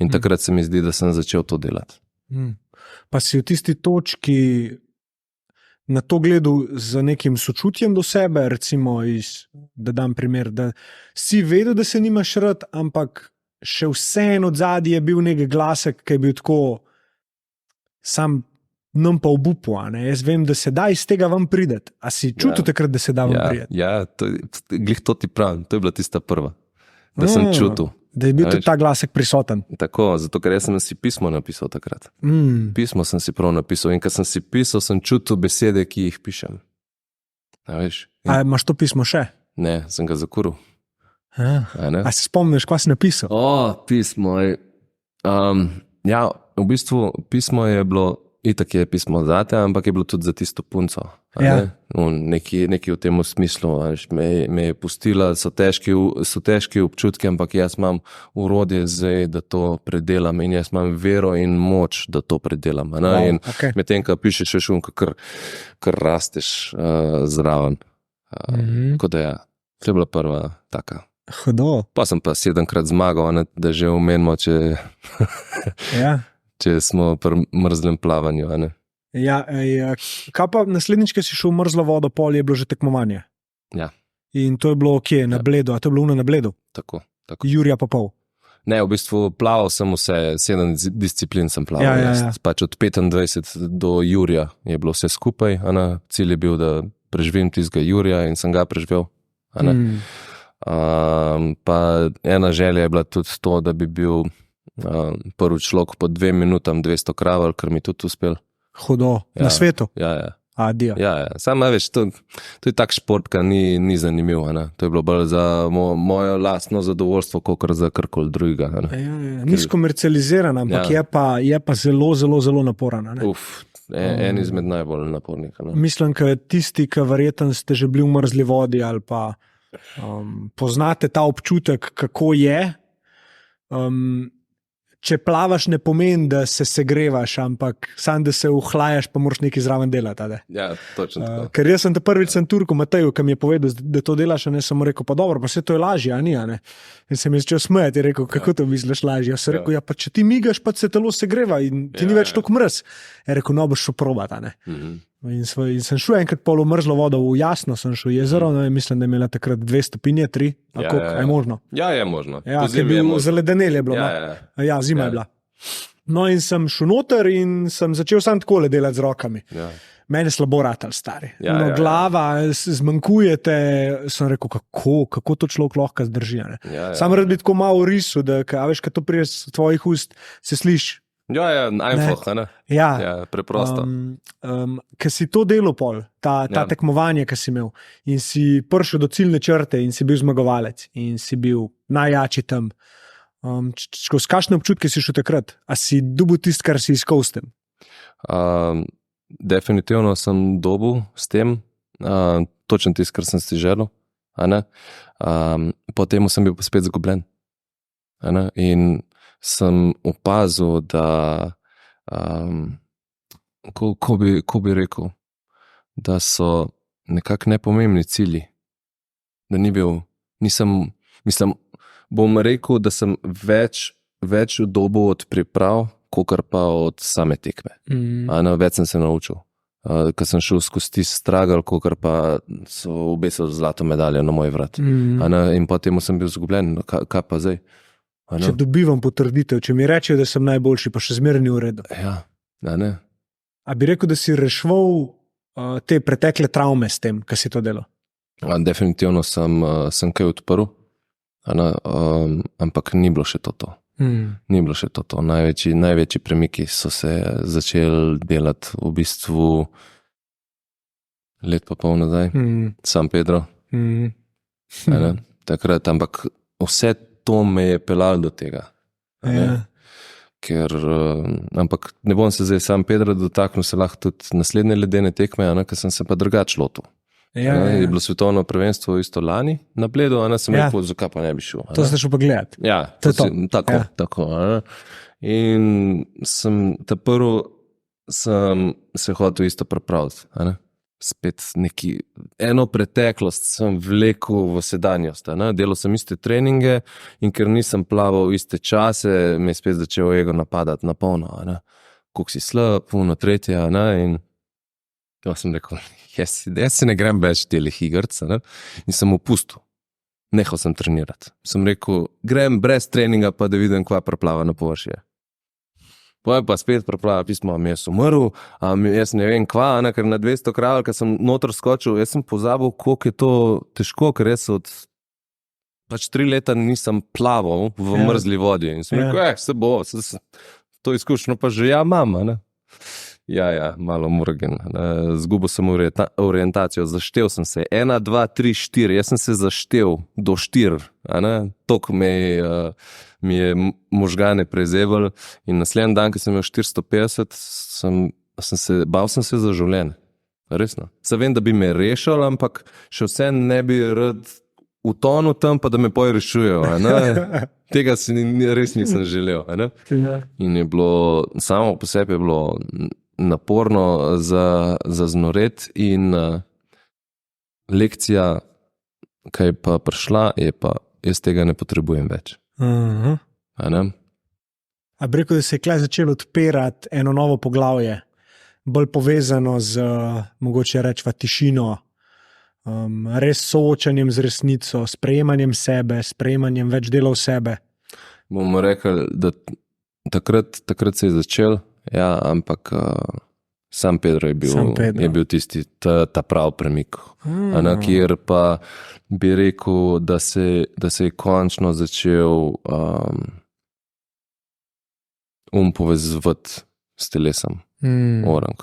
In takrat se mi zdi, da sem začel to delati. Pa si v tisti točki na to gledal z nekim sočutjem do sebe, recimo, da dam primer, da si vedel, da se nimaš rad, ampak še vseeno od zadnji je bil nek glasek, ki je bil tako sam nam pa obupu. Jaz vem, da se da iz tega vam prideti. A si čutil takrat, da se da vam prideti? Ja, glih to ti pravim, to je bila tista prva, da sem čutil. Da je bil tudi ta glasek prisoten. Tako, zato ker jaz sem si pismo napisal takrat. Pismo sem si prav napisal in ko sem si pisal, sem čutil besede, ki jih pišem. A imaš to pismo še? Ne, sem ga zakuril. A se spomniš, kaj si napisal? Pismo je. Ja, v bistvu pismo je bilo, itak je pismo zate, ampak je bilo tudi za tisto punco. Nekaj v tem smislu, me je pustila, so težki občutki, ampak jaz imam urodje zdaj, da to predelam in jaz imam vero in moč, da to predelam. In medtem, ko pišeš še šum, kar rasteš zraven. Tako da to je bila prva taka. Hudo. Pa sem pa 7-krat zmagal, da že omenimo, če smo pri mrzlem plavanju. Kaj pa naslednjič, ko si šel v mrzlo vodo, pol je bilo že tekmovanje? Ja. In to je bilo kje? Na Bledu? A to je bilo na Bledu? Tako. Jurija pa pol? Ne, v bistvu plaval sem vse, 7 disciplin sem plaval. Pač od 25 do Jurija je bilo vse skupaj. Cilj je bil, da preživim tistega Jurija in sem ga preživel. Pa ena želja je bila tudi to, da bi bil prvi človek po 2 minutam 200 kraval, kar mi tudi uspel. Hudo, na svetu? Ja. Adio. Ja. Samo veš, to je tak šport, ki ni zanimiv. To je bilo bolj za mojo lastno zadovoljstvo, kakor za karkoli drugega. Ni skomercializiran, ampak je pa zelo, zelo, zelo naporan. En izmed najbolj napornih. Mislim, da tisti, ki verjetno ste že bili v mrzli vodi ali pa poznate ta občutek, kako je. Če plavaš, ne pomeni, da se segrevaš, ampak sam, da se uhlajaš, pa moraš nekaj zraven delati. Ja, točno tako. Ker jaz sem te prvič sem Turku Mateju, ki mi je povedal, da to delaš, sem mu rekel, pa dobro, pa vse to je lažje, a ni, a ne? In se mi je začel smejati in rekel, kako to misliš lažje? Jaz sem rekel, pa če ti migaš, pa se telo segreva in ti ni več toliko mrz. Je rekel, no, boš šel probat, a ne? In sem šel enkrat pol v mrzlo vodo, v Jasno sem šel v jezero, mislim, da je imela takrat 2 stopinje, 3, a koliko, je možno? Ja, je možno. Ja, ker je bil zaledenel je bilo. Ja, zima je bila. No in sem šel noter in sem začel sam takole delati z rokami. Mene slabo ratal, stari. Glava, zmanjkujete, sem rekel, kako to človek lahko zdrži. Sam rad bi tako malo risal, da veš, kad to prije z tvojih ust, se sliši. Ja, einfach, ne? Ja, preprosto. Ker si to delal pol, ta tekmovanje, ki si imel in si prišel do ciljne črte in si bil zmagovalec in si bil najjači tam. Skozi kakšne občutke si šel takrat? A si dobil tisto, kar si iskal s tem? Definitivno sem dobil s tem, točno tisto, kar sem si želel. Potem sem bil spet zgubljen. In sem opazil, da ko bi rekel, da so nekako nepomembni cilji. Da bom rekel, da sem več dobil od priprav, kakor pa od same tekme. Več sem se naučil. Ko sem šel skozi tisti struggle, kakor pa so obesili zlato medaljo na moj vrat. In potem sem bil zgubljen, kaj pa zdaj? Če dobivam potrditev, če mi rečejo, da sem najboljši, pa še zmeraj ni v redu. Ja, ne. A bi rekel, da si rešval te pretekle travme s tem, kaj si to delal? Definitivno sem kaj odprl, ampak ni bilo še to. Ni bilo še to. Največji premiki so se začeli delati v bistvu let pa pol nazaj, San Pedro. Takrat, ampak vse to me je pelalo do tega. Ampak ne bom se zdaj San Pedro dotaknil, se lahko tudi naslednje ledene tekme, ker sem se pa drugače lotil. Je bilo svetovno prvenstvo isto lani na Bledu, sem rekel, zakaj pa ne bi šel. To ste šel pa gledati. Ja, tako. In prvo sem se hotel isto pripraviti. Spet eno preteklost sem vlekel v sedanjost. Delal sem iste treninge in ker nisem plaval iste čase, me je spet začel ego napadati na polno. Kako si slab, puno tretje, in to sem rekel, jaz se ne grem več delih igrc, in sem opustil. Nehal sem trenirati. Sem rekel, grem brez treninga, pa da vidim, kva preplava na površje. Pojem pa spet preplava pismo, mi jaz umrl, jaz ne vem kva, ker na 200 kraval, ker sem noter skočil, jaz sem pozabil, koliko je to težko, ker jaz od 3 leta nisem plaval v mrzli vodi. In sem rekel, se bo, to izkušnjo pa že imam, Ja, malo morgen. Zgubil sem orientacijo, zaštel sem se. 1, 2, 3, 4. Jaz sem se zaštel do 4. Tok mi je možgane prezebal in naslednji dan, ko sem imel 450, bal sem se za življenje. Resno. Se vem, da bi me rešil, ampak še vse ne bi rad utonil tam, pa da me poj rešujejo. Tega si res nisem želel. In je bilo, samo po sebi je bilo naporno za znoret in lekcija, kaj pa prišla, je pa, jaz tega ne potrebujem več. A bi rekel, da se je klej začelo odpirati eno novo poglavje, bolj povezano z, mogoče rečva, tišino, res soočanjem z resnico, sprejemanjem sebe, sprejemanjem več delov sebe? Bomo rekli, da takrat se je začel. Ja, ampak San Pedro je bil tisti ta prav premik, kjer pa bi rekel, da se je končno začel povezovati s telesom, orang.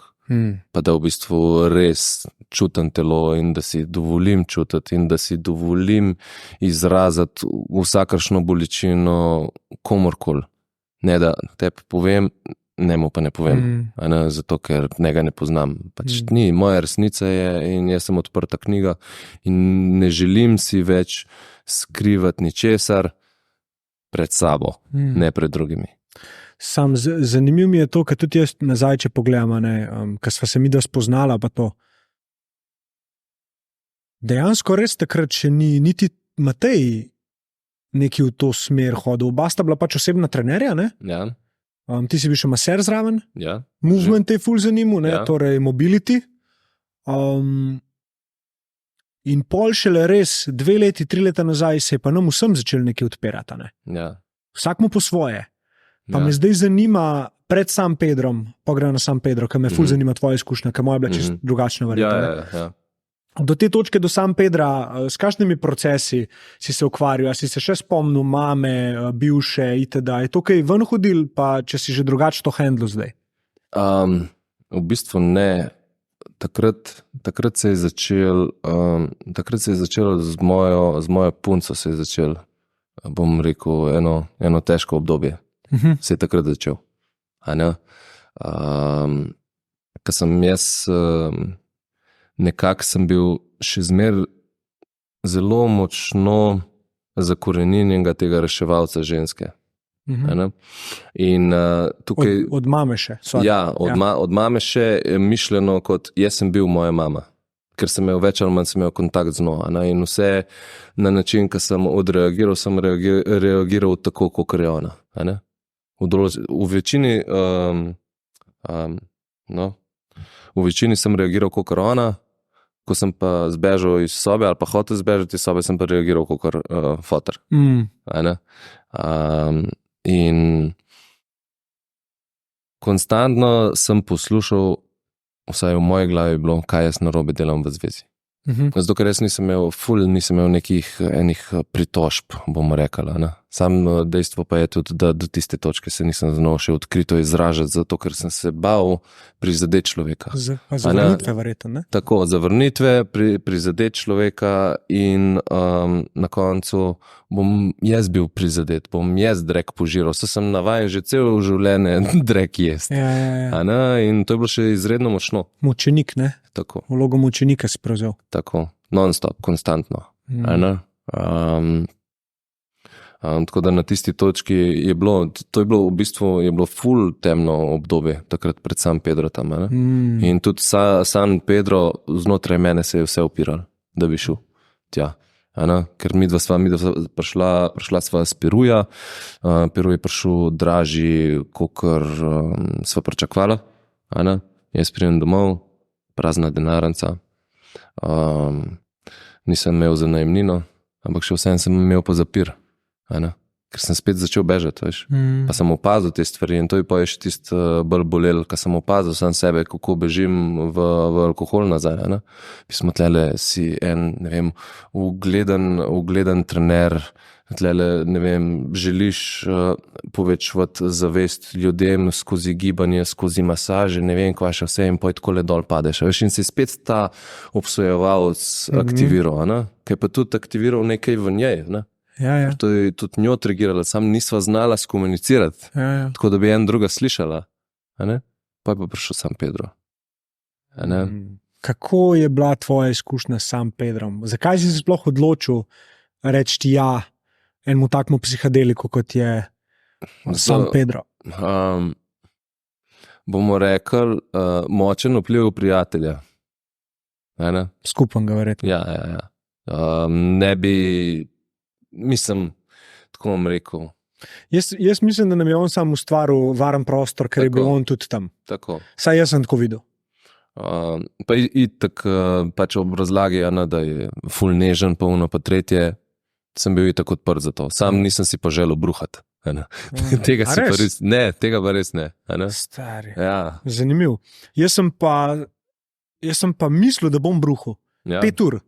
Pa da v bistvu res čutim telo in da si dovolim čutiti in da si dovolim izraziti vsakršno bolečino komorkoli. Ne da te povem, njemu pa ne povem, zato ker njega ne poznam. Ni, moja resnica je in jaz sem odprta knjiga in ne želim si več skrivati ničesar pred sabo, ne pred drugimi. Sam zanimiv mi je to, ker tudi jaz nazaj, če pogledam, ker sva se midva spoznala, pa to. Dejansko res takrat še ni niti Matej neki v to smer hodil. Oba sta bila pač osebna trenerja, ne? Ja. Ti si bil še maser zraven, ja, movement je ful zanimiv, torej mobility. In pol šele res 2 leti, 3 leta nazaj se je pa nam vsem začel nekaj odpirati. Ja. Vsak mu po svoje. Pa me zdaj zanima pred San Pedrom, pa gre na San Pedro, ker me ful zanima tvoja izkušnja, ker moja je bila čisto drugačna verjetno. Ja. Do te točke, do San Pedra, s kakšnimi procesi si se ukvarjal? Si se še spomnil mame, bivše, itd. Je to kaj ven hodil, pa če si že drugače to handlo zdaj? V bistvu ne. Takrat se je začelo z mojo punco se je začel, bom rekel, eno težko obdobje. Se je takrat začel. Ko sem jaz nekako sem bil še zmer zelo močno zakoreninjenega tega reševalca ženske. In tukaj... Od mame še? Ja, od mame še je mišljeno kot jaz sem bil moja mama. Ker sem imel več ali manj kontakt z njo. In vse na način, ko sem odreagiral, sem reagiral tako, kot je ona. v večini, v večini sem reagiral kot ona, ko sem pa zbežal iz sobe ali pa hotel zbežati iz sobe, sem pa reagiral kot foter. In konstantno sem poslušal, vsaj v moji glavi je bilo, kaj jaz narobe delam v zvezi. Zato, ker jaz nisem imel nekih enih pritožb, bomo rekli. Sam dejstvo pa je tudi, da do tiste točke se nisem znal še odkrito izražati, zato ker sem se bal prizadeti človeka. Zavrnitve verjetno, ne? Tako, zavrnitve, prizadeti človeka in na koncu bom jaz bil prizadet, bom jaz drek požiral. Sem navajen že celo življenje drek jest. Ja. In to je bilo še izredno močno. Mučenik, ne? Tako. Vlogo mučenika si prevzel. Tako, non-stop, konstantno. Tako da na tisti točki je bilo, to je bilo v bistvu, je bilo ful temno obdobje, takrat pred San Pedro tam. In tudi San Pedro znotraj mene se je vse upiral, da bi šel tja. Ker midva sva prišla sva s Peruja, Peru je prišel dražji, kakor sva pričakvala. Jaz pridem domov, prazna denarnica, nisem imel za najemnino, ampak še vsem sem imel pa zapir, ker sem spet začel bežati, veš. Pa sem opazil te stvari in to je pa še tist bolj bolel, ker sem opazil sam sebe, kako bežim v alkohol nazaj. Mi smo tlele si en, ne vem, ugleden trener, tlele, ne vem, želiš povečevati zavest ljudem skozi gibanje, skozi masaže, ne vem, kva še vse in poj takole dol padeš. Veš, in se je spet ta obsojevalc aktiviral, kaj pa tudi aktiviral nekaj v njej, Ja. To je tudi njo trigirala, sam nisva znala skomunicirati, tako da bi en druga slišala. Pa je pa prišel San Pedro. Kako je bila tvoja izkušnja s San Pedrom? Zakaj si se sploh odločil reči ja enemu takmu psihadeliku, kot je San Pedro? Bomo rekli, močen vpliv prijatelja. Skupen ga verjetno. Ja. Ne bi, mislim, tako bom rekel. Jaz mislim, da nam je on sam ustvaril varen prostor, ker je bil on tudi tam. Tako. Saj jaz sem tako videl. Pa itak pač ob razlagi, da je ful nežen, polno pa tretje, sem bil itak odprt za to. Sam nisem si pa želel bruhati. Tega pa res ne. Stari. Ja. Zanimiv. Jaz sem pa mislil, da bom bruhal. 5 ur.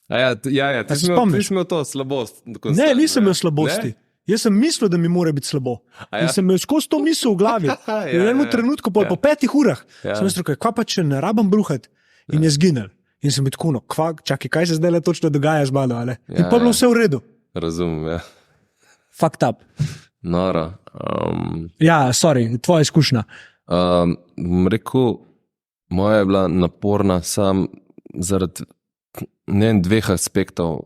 Ti si imel to slabost. Ne, nisem imel slabosti. Ne? Jaz sem mislil, da mi mora biti slabo. In sem imel skozi to misel v glavi. In v enem trenutku, po 5 urah, sem mislil, kaj pa če ne rabam bruhati. In je zginil. In sem bil tako, čakaj, kaj se zdaj točno dogaja z mano, ali? In pa bilo vse v redu. Razumem, ja. Fucked up. Nora. Sorry, tvoja izkušnja. Rekel, moja je bila naporna sam zaradi dveh aspektov.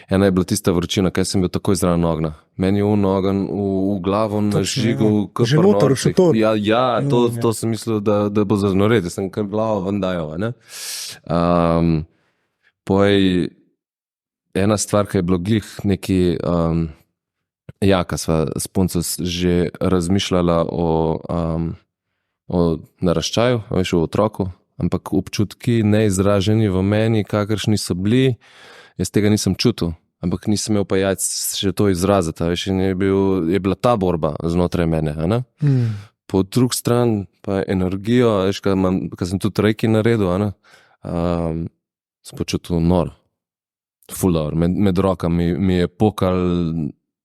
Ena je bila tista vročina, kaj sem bil takoj zraven ognja. Meni je ogen v glavo nažigal. Že noter v šotor. To sem mislil, da bo zaznored, sem kar glavo ven dajal. Poj ena stvar, ki je bilo glih neki, ka sva s punco že razmišljala o naraščaju, veš, o otroku, ampak občutki neizraženi v meni, kakršni so bili, jaz tega nisem čutil, ampak nisem imel pa jajc še to izraziti, veš, in je bila ta borba znotraj mene. Po drug stran pa energijo, veš, kad sem tudi reiki naredil, sem počutil nor, ful dobro, med rokami mi je pokal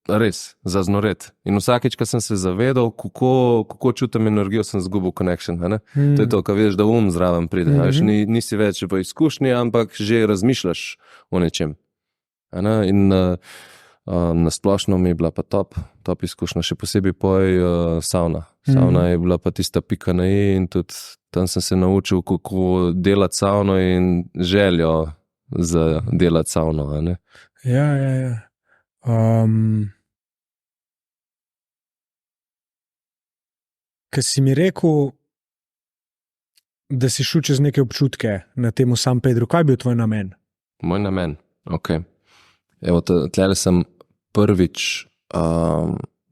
res zaznoret. In vsakeč, ko sem se zavedal, kako čutim energijo, sem zgubil connection. To je to, ko veš, da zraven pride. Nisi več v izkušnji, ampak že razmišljaš o nečem. In nasplošno mi je bila pa top izkušnja, še posebej savna. Savna je bila pa tista pika na i in tudi tam sem se naučil, kako delati savno in željo za delati savno. Ja. Ker si mi rekel, da si šel čez neke občutke na temu San Pedru, kaj je bil tvoj namen? Moj namen? Ok. Evo, tlele sem prvič,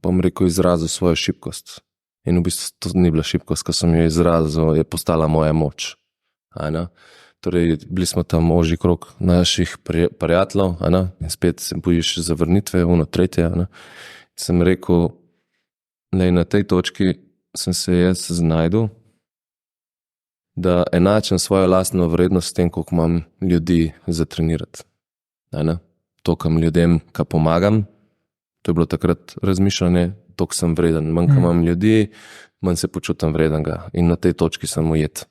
bom rekel, izrazil svojo šibkost. In v bistvu to ni bila šibkost, ko sem jo izrazil, je postala moja moč. Torej, bili smo tam ožji krog naših prijateljev, in spet se bojiš zavrnitve, tretje. Sem rekel, na tej točki sem se jaz znajdel, da enačim svojo lastno vrednost s tem, koliko imam ljudi za trenirati. To, kam ljudem, ka pomagam, to je bilo takrat razmišljanje, toliko sem vreden. Manj, kam imam ljudi, manj se počutim vredenega. In na tej točki sem ujet.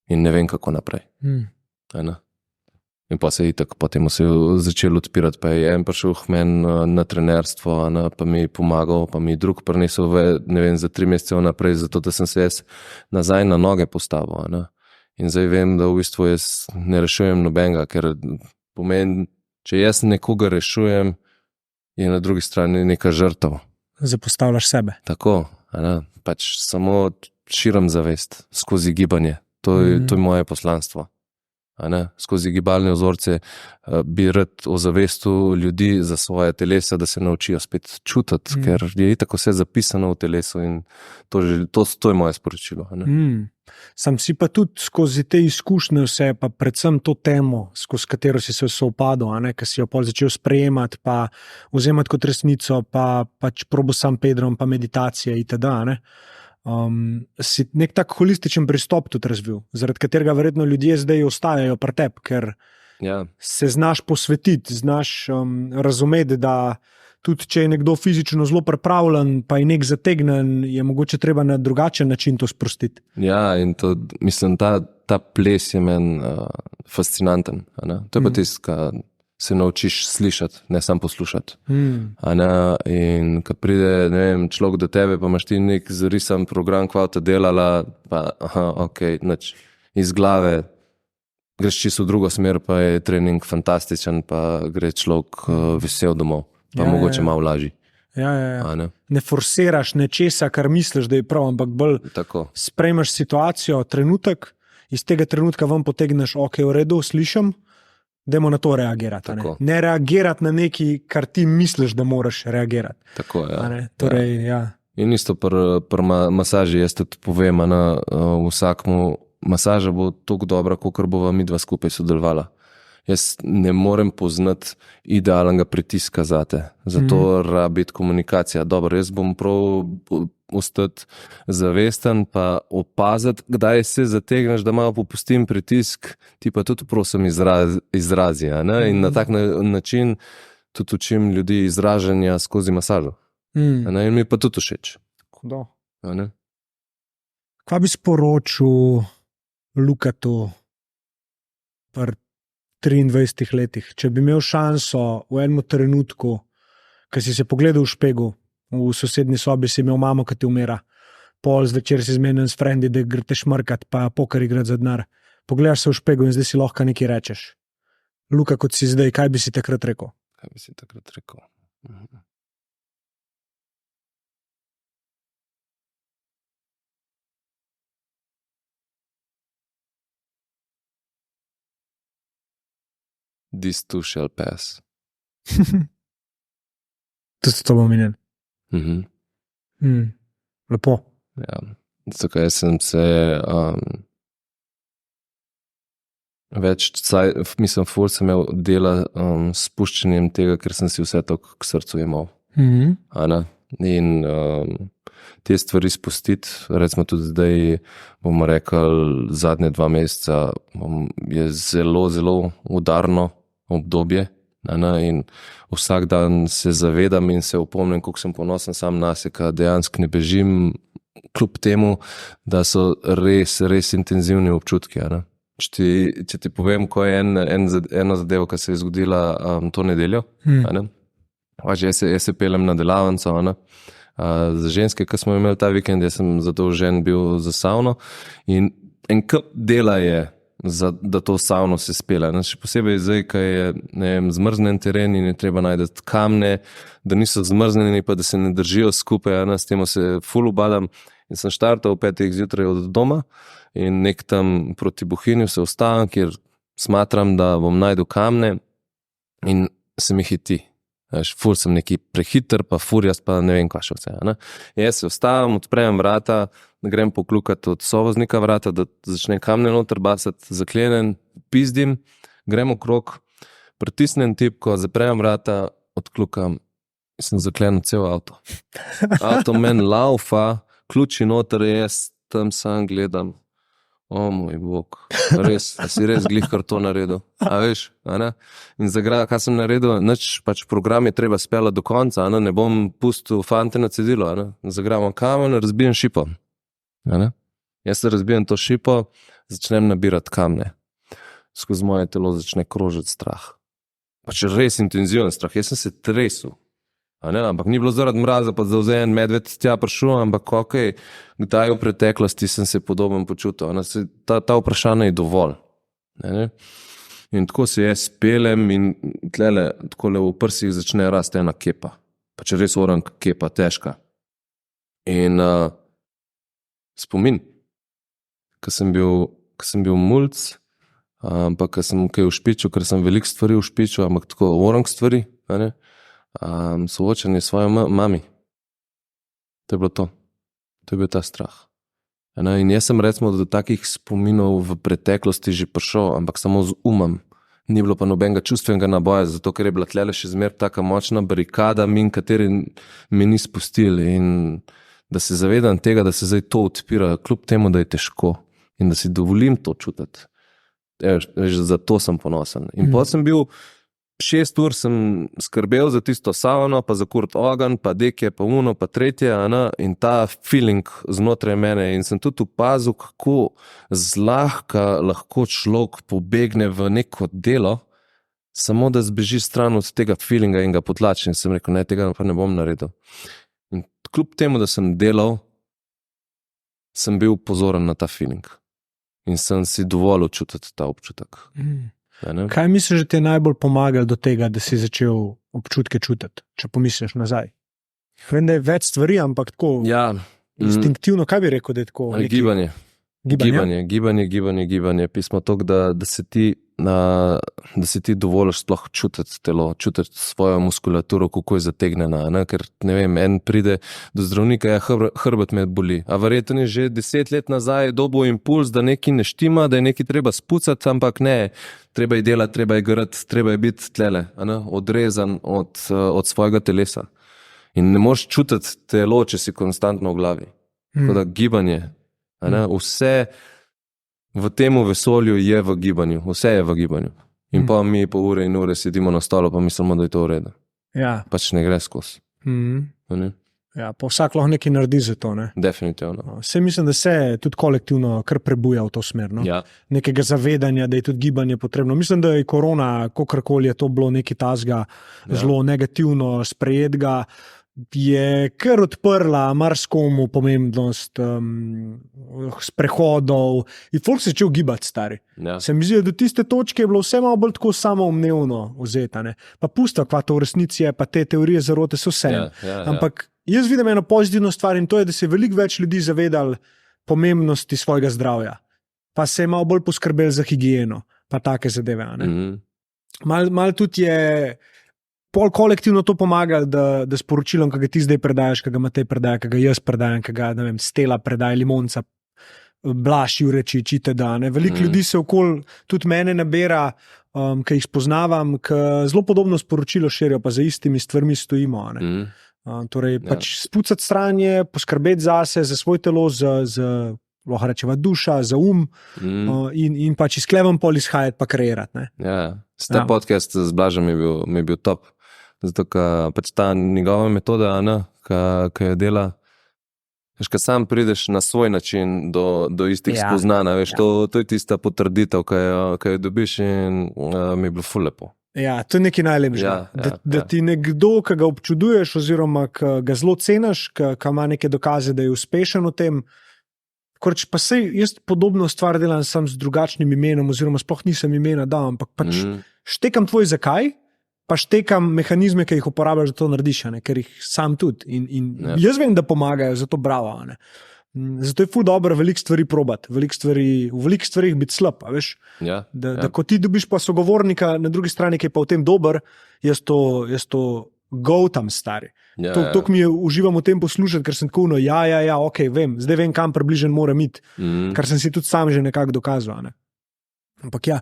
In ne vem, kako naprej. In pa se je itak, potem se je začel odpirati, pa je en prišel k meni na trenerstvo, pa mi je pomagal, pa mi je drug prinesel, ne vem, za 3 mesece naprej, zato da sem se jaz nazaj na noge postavil. In zdaj vem, da v bistvu jaz ne rešujem nobenega, ker pomeni, če jaz nekoga rešujem, je na drugi strani neka žrtev. Zapostavljaš sebe. Tako, pač samo širim zavest skozi gibanje. To je moje poslanstvo. Skozi gibalne vzorce bi rad ozavestil ljudi za svoje telesa, da se naučijo spet čutiti, ker je tako vse zapisano v telesu in to je moje sporočilo. Sam si pa tudi skozi te izkušnje vse, pa predvsem to temo, skozi katero si se soopadil, ki si jo pol začel sprejemati, pa vzemati kot resnico, pa pač probo sam Pedrom, pa meditacija itd. Si nek tak holističen pristop tudi razvil, zaradi katerega verjetno ljudje zdaj ostajajo pri tebi, ker se znaš posvetiti, znaš razumeti, da tudi če je nekdo fizično zelo pripravljen, pa je nek zategnen, je mogoče treba na drugačen način to sprostiti. Ja, in to, mislim, ta ples je meni fascinanten. To je pa tisto, kar se naučiš slišati, ne samo poslušati. In ko pride, ne vem, človek do tebe, pa imaš ti nek zarisan program, kvota delala, pa nič, iz glave greš čisto v drugo smer, pa je trening fantastičen, pa gre človek vesel domov, pa mogoče malo lažji. Ne forsiraš nečesa, kar misliš, da je prav, ampak bolj sprejmeš situacijo, trenutek, iz tega trenutka vam potegneš, v redu, slišim, dajmo na to reagirati. Ne reagirati na nekaj, kar ti misliš, da moraš reagirati. Tako, Torej, In isto pri masaži, jaz tudi povem, vsakmu masaža bo toliko dobra, kolikor bova midva skupaj sodelovala. Jaz ne morem poznati idealnega pritiska zate, zato rabi biti komunikacija. Dobro, jaz bom prav ostati zavesten, pa opaziti, kdaj se zategneš, da malo popustim pritisk, ti pa tudi prosim izrazi. In na tak način tudi učim ljudi izražanja skozi masažo. In mi pa tudi všeč. Kaj bi sporočil Lukatu pri 23 letih, če bi imel šanso v enem trenutku, ko si se pogledal v špegu, v sosednji sobi si imel mamo, ki ti umira, pol zvečer si zmenjen s frendi, da grete šmrkat, pa poker igrati za denar. Pogledaš se v špegu in zdaj si lahko nekaj rečeš. Luka, kot si zdaj, kaj bi si takrat rekel? Kaj bi si takrat rekel? This too shall pass. To se to bo minil. Lepo. Zato, jaz sem se mislim, ful sem imel dela s puščanjem tega, ker sem si vse to k srcu imel. In te stvari spustiti, recimo tudi zdaj, bomo rekli, zadnje 2 meseca je zelo, zelo udarno obdobje. In vsak dan se zavedam in se opomnim, koliko sem ponosen sam nase, ka dejansko ne bežim, kljub temu, da so res, res intenzivni občutki. Če ti povem, ko je eno zadevo, ki se je zgodila to nedeljo, jaz se pelem na delavnico, za ženske, ki smo imeli ta vikend, jaz sem zadolžen bil za savno in en kup dela je, da to savno se spela. Še posebej zdaj, ko je zmrznjen teren in je treba najti kamne, da niso zmrznjeni, pa da se ne držijo skupaj, s tem se ful ubadam. In sem štartal v 5 zjutraj od doma in nek tam proti Bohinju se ustavim, kjer smatram, da bom najdel kamne in se mi hiti. Veš, ful sem neki prehiter, pa furjast, pa ne vem, kaj še vse. Ne? Jaz se vstavim, odprem vrata, grem poklukati od sovoznika vrata, da začne kamne noter basati, zaklenen, pizdim, grem okrog, pritisnem tipko, zaprem vrata, odklukam in sem zaklenil cel avto. Avto meni laufa, ključi noter, jaz tam sam gledam. O moj bog, res, a si res glih kar to naredil. A veš, a ne? In kaj sem naredil, pač program je treba speljati do konca, a ne bom pustil fante na cedilo, a ne? Zagravam kamen, razbijem šipo. A ne? Jaz se razbijem to šipo, začnem nabirati kamne. Skozi moje telo začne krožiti strah. Pač res intenziven strah, jaz sem se tresel. Ampak ni bilo zaradi mraza, pa zavzen medved tja prišel, ampak kdaj v preteklosti sem se podoben počutil. Ta vprašanje je dovolj. In tako se jaz pelem in tlele takole v prsih začne rasti ena kepa. Pač res oranka kepa, težka. In spomin, ko sem bil mulc, ampak ko sem kaj ušpičil, ker sem veliko stvari ušpičil, ampak tako orank stvari, soočanje s svojo mami. To je bilo to. To je bil ta strah. In jaz sem recimo do takih spominov v preteklosti že prišel, ampak samo z umom. Ni bilo pa nobenega čustvenega naboja, zato ker je bila tlele še zmer taka močna barikada, min kateri me ni spustil. In da se zavedam tega, da se zdaj to odpira, kljub temu, da je težko. In da si dovolim to čutiti. Zato sem ponosen. In potem sem bil 6 ur sem skrbel za tisto savno, pa za kurt ogenj, pa dekje, pa uno, pa tretje, in ta feeling znotraj mene. In sem tudi opazil, kako zlahka lahko človek pobegne v neko delo, samo da zbeži stran od tega feelinga in ga potlači. In sem rekel, ne, tega pa ne bom naredil. In kljub temu, da sem delal, sem bil pozoren na ta feeling. In sem si dovolil čutiti ta občutek. Kaj misliš, da ti je najbolj pomagal do tega, da si začel občutke čutiti, če pomisliš nazaj? Vem, da je več stvari, ampak tako instinktivno, kaj bi rekel, da je tako? Gibanje. Pismo to, da si ti dovoliš sploh čutiti telo, čutiti svojo muskulaturo, kako je zategnjena. Ker, ne vem, en pride do zdravnika, hrbet me boli. A verjetno je že 10 let nazaj dobil impuls, da nekaj ne štima, da je nekaj treba spucati, ampak ne, treba je delati, treba je grati, treba je biti tlele, odrezan od svojega telesa. In ne moreš čutiti telo, če si konstantno v glavi. Tako da gibanje, vse v temu vesolju je v gibanju, vse je v gibanju. In pa mi po ure in ure sedimo na stolu, pa mislimo, da je to v redu. Ja. Pač ne gre skozi. Ja, pa vsak lahko nekaj naredi za to, ne? Definitivno. Vse mislim, da se tudi kolektivno kar prebuja v to smer, no? Ja. Nekega zavedanja, da je tudi gibanje potrebno. Mislim, da je korona, kakorkoli je to bilo nekaj tazga, zelo negativno sprejetega, je kar odprla marskomu pomembnost sprehodov in folk se začel gibati, stari. Ja. Se mi zdi, da do tiste točke je bilo vse malo bolj tako samoumevno vzetane. Pa pusta, kva to v resnici je, pa te teorije zarote so vse. Ampak jaz vidim eno pozitivno stvar in to je, da se je veliko več ljudi zavedali pomembnosti svojega zdravja. Pa se je malo bolj poskrbeli za higieno, pa take zadeve. Mal tudi je pol kolektivno to pomaga, da sporočilom, ki ga ti zdaj predajaš, ki ga Matej predaja, ki ga jaz predajam, ki ga, ne vem, Stela predaja, Limonca, Blaž Jurečič, itd. Veliko ljudi se okoli, tudi mene nabira, ki jih spoznavam, ki zelo podobno sporočilo širijo, pa za istimi stvarmi stojimo. Torej, pač spucati stranje, poskrbeti zase, za svoj telo, za lahko rečeva duša, za in pač iz klevom pol izhajati pa kreirati. Ta podcast z Blažem mi je bil top. Zato, pač ta njegova metoda, ki jo dela, ko sam prideš na svoj način do istih spoznanj, to je tista potrditev, ki jo dobiš in mi je bilo ful lepo. Ja, to je nekaj najlepšega. Da ti nekdo, ki ga občuduješ oziroma ki ga zelo ceniš, ki ima neke dokaze, da je uspešen v tem, pa sej jaz podobno stvar delam sam z drugačnim imenom oziroma sploh nisem imena dal, ampak pač štekam tvoj zakaj, pa štekam mehanizme, ki jih uporabljaš, da to narediš, ker jih sam tudi. In jaz vem, da pomagajo, zato bravo. Zato je ful dobro veliko stvari probati, v veliko stvarih biti slab, veš? Da ko ti dobiš pa sogovornika na drugi strani, ki je pa v tem dober, jaz to Gautam, stari. Ja, To mi je uživam v tem poslušati, ker sem tako, ok, zdaj vem, kam približno moram iti, kar sem si tudi sam že nekako dokazal. Ne? Ampak ja,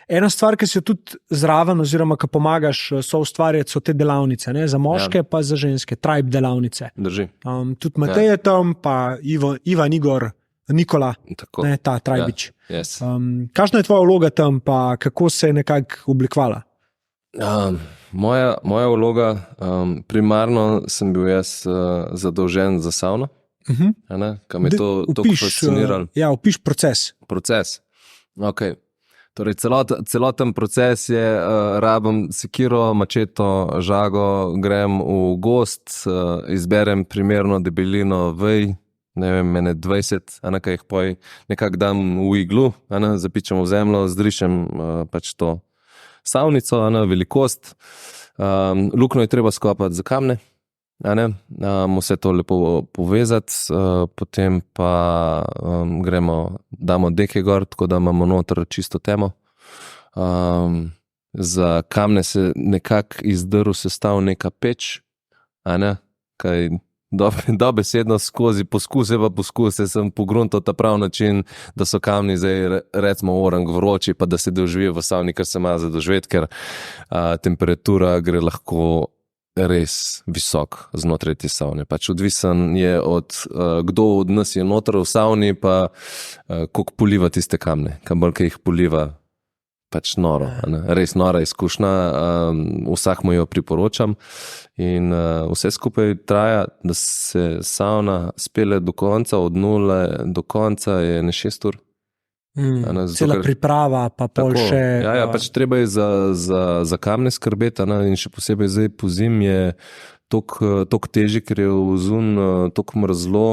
ena stvar, ki si jo tudi zraven, oziroma ki pomagaš soustvarjati, so te delavnice, ne? Za moške pa za ženske, tribe delavnice. Drži. Tudi Matej je tam, pa Ivan, Igor, Nikola, ne, ta Trajbič. Ja. Yes. Kakšna je tvoja vloga tam, pa kako se je nekako oblikovala? Moja vloga, primarno sem bil jaz zadolžen za savno, kaj me je to fasciniralo. Opiš proces. Proces. Okay. Torej, celoten proces je, rabim sekiro, mačeto, žago, grem v gost, izberem primerno debelino vej, ne vem, mene 20, kaj jih poj, nekako dam v iglu, zapičem v zemljo, zrišem pač to savnico, velikost, luknjo je treba skopati za kamne, vse to lepo povezati, potem pa damo deke gor, tako da imamo noter čisto temo. Za kamne se nekako izdrl sestav neka peč, kaj dobesedno skozi poskuse sem pogruntal ta prav način, da so kamni zdaj recimo orang vroči, pa da se doživijo v savni, kar se ima za doživeti, ker temperatura gre lahko res visok znotraj te savne. Pač odvisen je od kdo od nas je noter v savni, pa koliko poliva tiste kamne, kaj jih poliva, pač noro, res nora izkušnja, vsakmu jo priporočam in vse skupaj traja, da se savna spele do konca, od 0 do konca je 6 ur. Cela priprava, pa pol še... Ja, pač treba je za kamne skrbeti, in še posebej zdaj po zim je toliko težji, ker je vzun toliko mrzlo,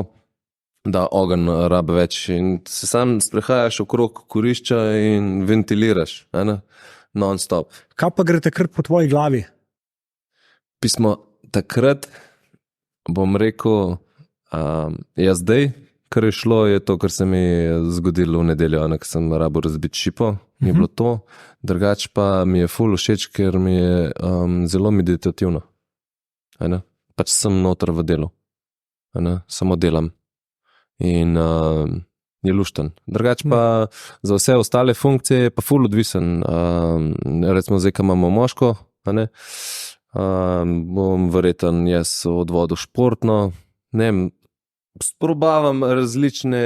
da ogenj rabe več in se sam sprehajaš okrog kurišča in ventiliraš, non-stop. Kaj pa gre takrat po tvoji glavi? Pismo, takrat bom rekel, jaz zdaj, kar je šlo, je to, kar se mi je zgodilo v nedeljo, ko sem rabo razbiti šipo, mi je bilo to, drugač pa mi je ful všeč, ker mi je zelo meditativno. Pač sem noter v delu, samo delam. In je lušten. Drugač pa za vse ostale funkcije je pa ful odvisen. Recimo zdaj, ko imamo moško, bom verjeten jaz odvodil športno, ne vem, sprobavam različne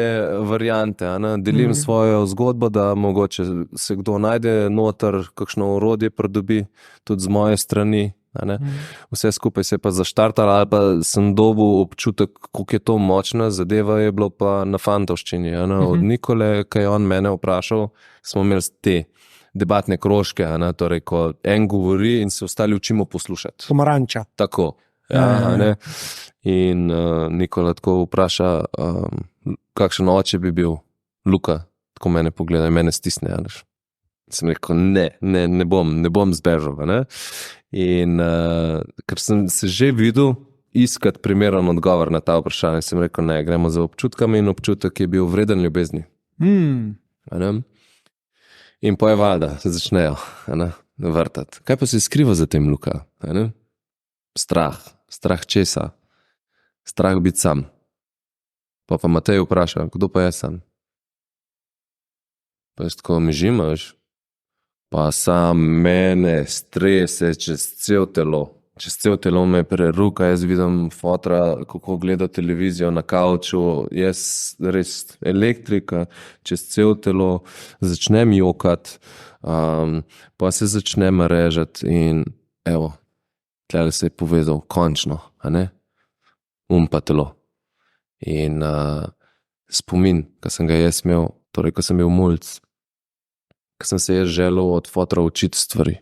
variante, delim svojo zgodbo, da mogoče se kdo najde noter, kakšno orodje pridobi, tudi z moje strani. Vse skupaj se je pa zaštartalo, ali pa sem dobil občutek, koliko je to močna zadeva, je bilo pa na fantovščini. Od Nikole, kaj je on mene vprašal, smo imeli te debatne krožke, torej, ko en govori in se ostali učimo poslušati. Pomaranča. Tako. In Nikola tako vpraša, kakšen oče bi bil. Luka tako mene pogleda in mene stisne. Sem rekel, ne bom zbežal. In ker sem se že videl iskati primeren odgovor na ta vprašanje, sem rekel, ne, gremo za občutkami in občutek je bil vreden ljubezni. In poje valjda se začnejo vrtati. Kaj pa se skriva za tem, Luka? Strah česa? Strah biti sam. Pa Matej vpraša, kdo pa je sam? Pa jaz tako mižimaš, pa sam mene strese čez cel telo. Čez cel telo me preruka, jaz vidim fotra, kako gleda televizijo na kavču, jaz res elektrika, čez cel telo, začnem jokati, pa se začnem režati in evo, tle se je povezal končno, pa telo. In spomin, ko sem ga jaz imel, torej ko sem bil mulc, ko sem se jaz želel od fotra učiti stvari.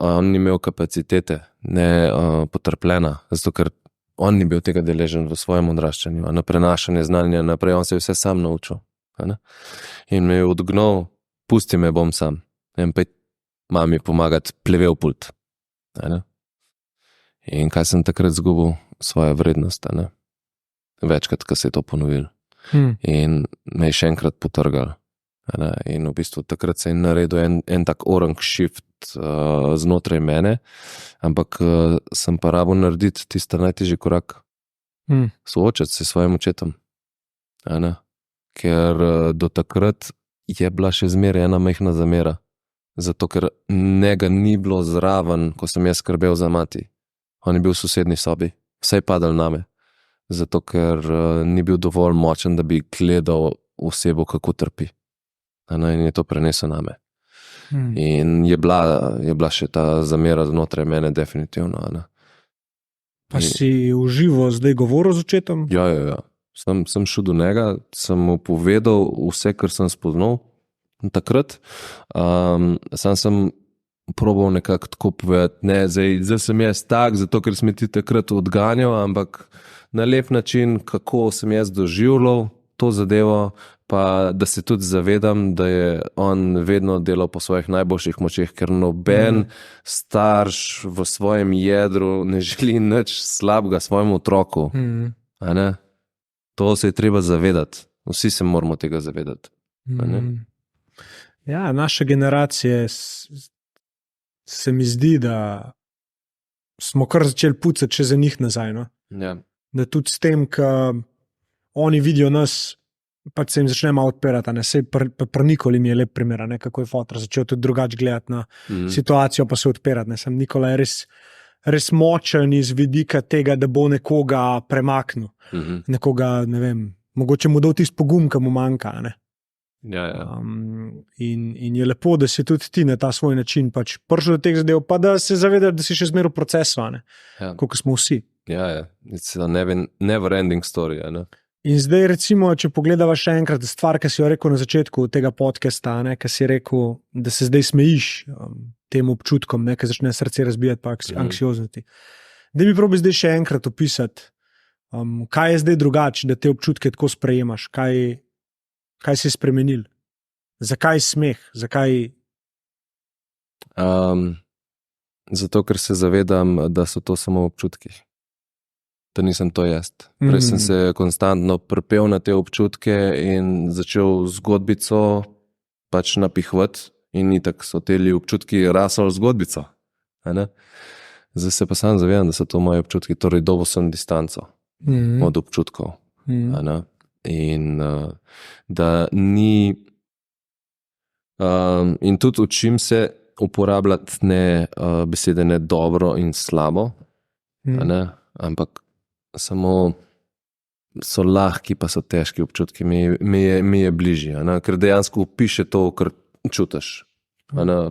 On ni imel kapacitete, ne potrpljena, zato ker on ni bil tega deležen v svojem odraščanju, na prenašanje znanja naprej, on se je vse sam naučil. In me je odgnal, pusti me, bom sam. In pa mami pomagati plevel pult. In kaj sem takrat zgubil? Svojo vrednost. Večkrat, ko se je to ponovil. In me je še enkrat potrgal. In v bistvu takrat se je naredil en tak orang shift znotraj mene, ampak sem pa rabo narediti tisto najtežji korak, soočati se s svojim očetom. Ker do takrat je bila še zmeraj ena majhna zamera, zato ker njega ni bilo zraven, ko sem jaz skrbel za mati. On je bil v sosednji sobi, vse je padal name, zato ker ni bil dovolj močen, da bi gledal osebo, kako trpi. In je to prenesel name. In je bila še ta zamera znotraj mene definitivno. Pa si uživo zdaj govoril z očetom? Ja. Sem šel do njega, sem mu povedal vse, kar sem spoznal takrat. Sam sem probal nekako tako povedati, ne, zdaj sem jaz tak, zato ker sem ti takrat odganjal, ampak na lep način, kako sem jaz doživljal to zadevo, pa da se tudi zavedam, da je on vedno delal po svojih najboljših močeh, ker noben starš v svojem jedru ne želi nič slabega svojemu otroku. To se je treba zavedati. Vsi se moramo tega zavedati. Ja, naše generacije se mi zdi, da smo kar začeli pucati še za njih nazaj. No? Ja. Da tudi s tem, ko oni vidijo nas, pa se jim začne malo odpirati. Sej pri Nikoli mi je lep primer, kako je fotor začel tudi drugače gledati na situacijo, pa se odpirati. Sam Nikola je res močen iz vidika tega, da bo nekoga premaknil. Nekoga, ne vem, mogoče mu dal tisti pogum, ki mu manjka. Ja. In je lepo, da si tudi ti na ta svoj način pač prišel do teh zadev, pa da se zavedaš, da si še zmeraj v procesu, kot smo vsi. Ja. It's a never ending story. In zdaj recimo, če pogledava še enkrat stvar, ki si jo rekel na začetku tega podcasta, ki si rekel, da se zdaj smejiš tem občutkom, ki začne srce razbijati pa anksioznosti. Da mi probi zdaj še enkrat opisati, kaj je zdaj drugače, da te občutke tako sprejemaš, kaj si spremenil, zakaj smeh, zakaj? Zato, ker se zavedam, da so to samo občutki. Da nisem to jaz. Prej sem se konstantno prepel na te občutke in začel zgodbico pač napihvati in itak so te občutki rasli zgodbico. Zdaj se pa sam zavedam, da so to moje občutki, torej dobil sem distanco od občutkov. In da ni in tudi učim se uporabljati besede ne dobro in slabo, ampak samo so lahki, pa so težki občutki, mi je bližje, ker dejansko opiše to, kar čutiš.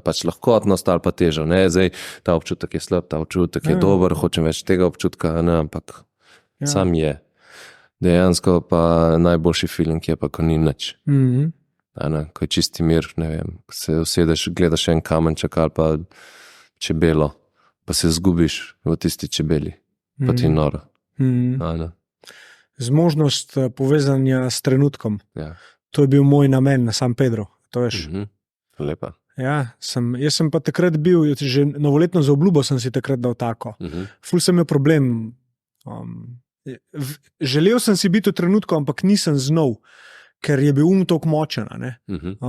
Pač lahkotnost ali pa težo. Zdaj, ta občutek je slab, ta občutek je dober, hočem več tega občutka, ampak sam je. Dejansko pa najboljši feeling je pa, ko ni nič. Ko je čisti mir, ne vem, se usedeš, gledaš en kamenček ali pa čebelo, pa se zgubiš v tisti čebeli, pa ti noro. Zmožnost povezanja s trenutkom. Ja. To je bil moj namen na San Pedro. To veš. Lepa. Ja, jaz sem pa takrat bil, že novoletno za obljubo sem si takrat dal tako. Ful sem imel problem. Želel sem si biti v trenutku, ampak nisem znal, ker je bil toliko močen,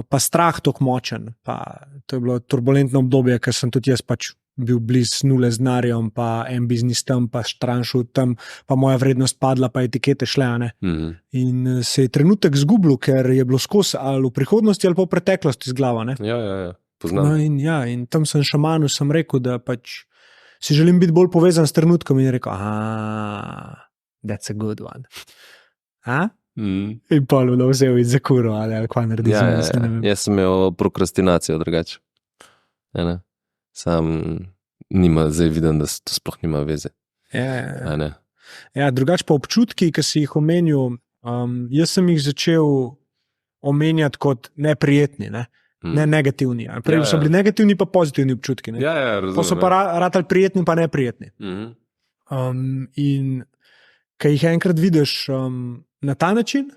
pa strah toliko močen. Pa to je bilo turbulentno obdobje, ker sem tudi jaz pač bil blizu nule z denarjem, pa en biznis tam, pa štranšil tam, pa moja vrednost padla, pa etikete šle. In se je trenutek zgubil, ker je bilo skozi ali v prihodnosti ali pa v preteklosti z glava. Ja, poznam. In tam sem šamanu rekel, da pač si želim biti bolj povezan s trenutkom in je rekel, that's a good one. In pa je vzel in zakuril, ali kaj naredi. Jaz sem imel prokrastinacijo drugače. Sam nima, zdaj vidim, da to sploh nima veze. Ja, drugače pa občutki, ki si jih omenil, jaz sem jih začel omenjati kot neprijetni, ne negativni. Prej so bili negativni pa pozitivni občutki. Razumem. Pa so pa ratali prijetni pa neprijetni. In ko jih enkrat vidiš na ta način,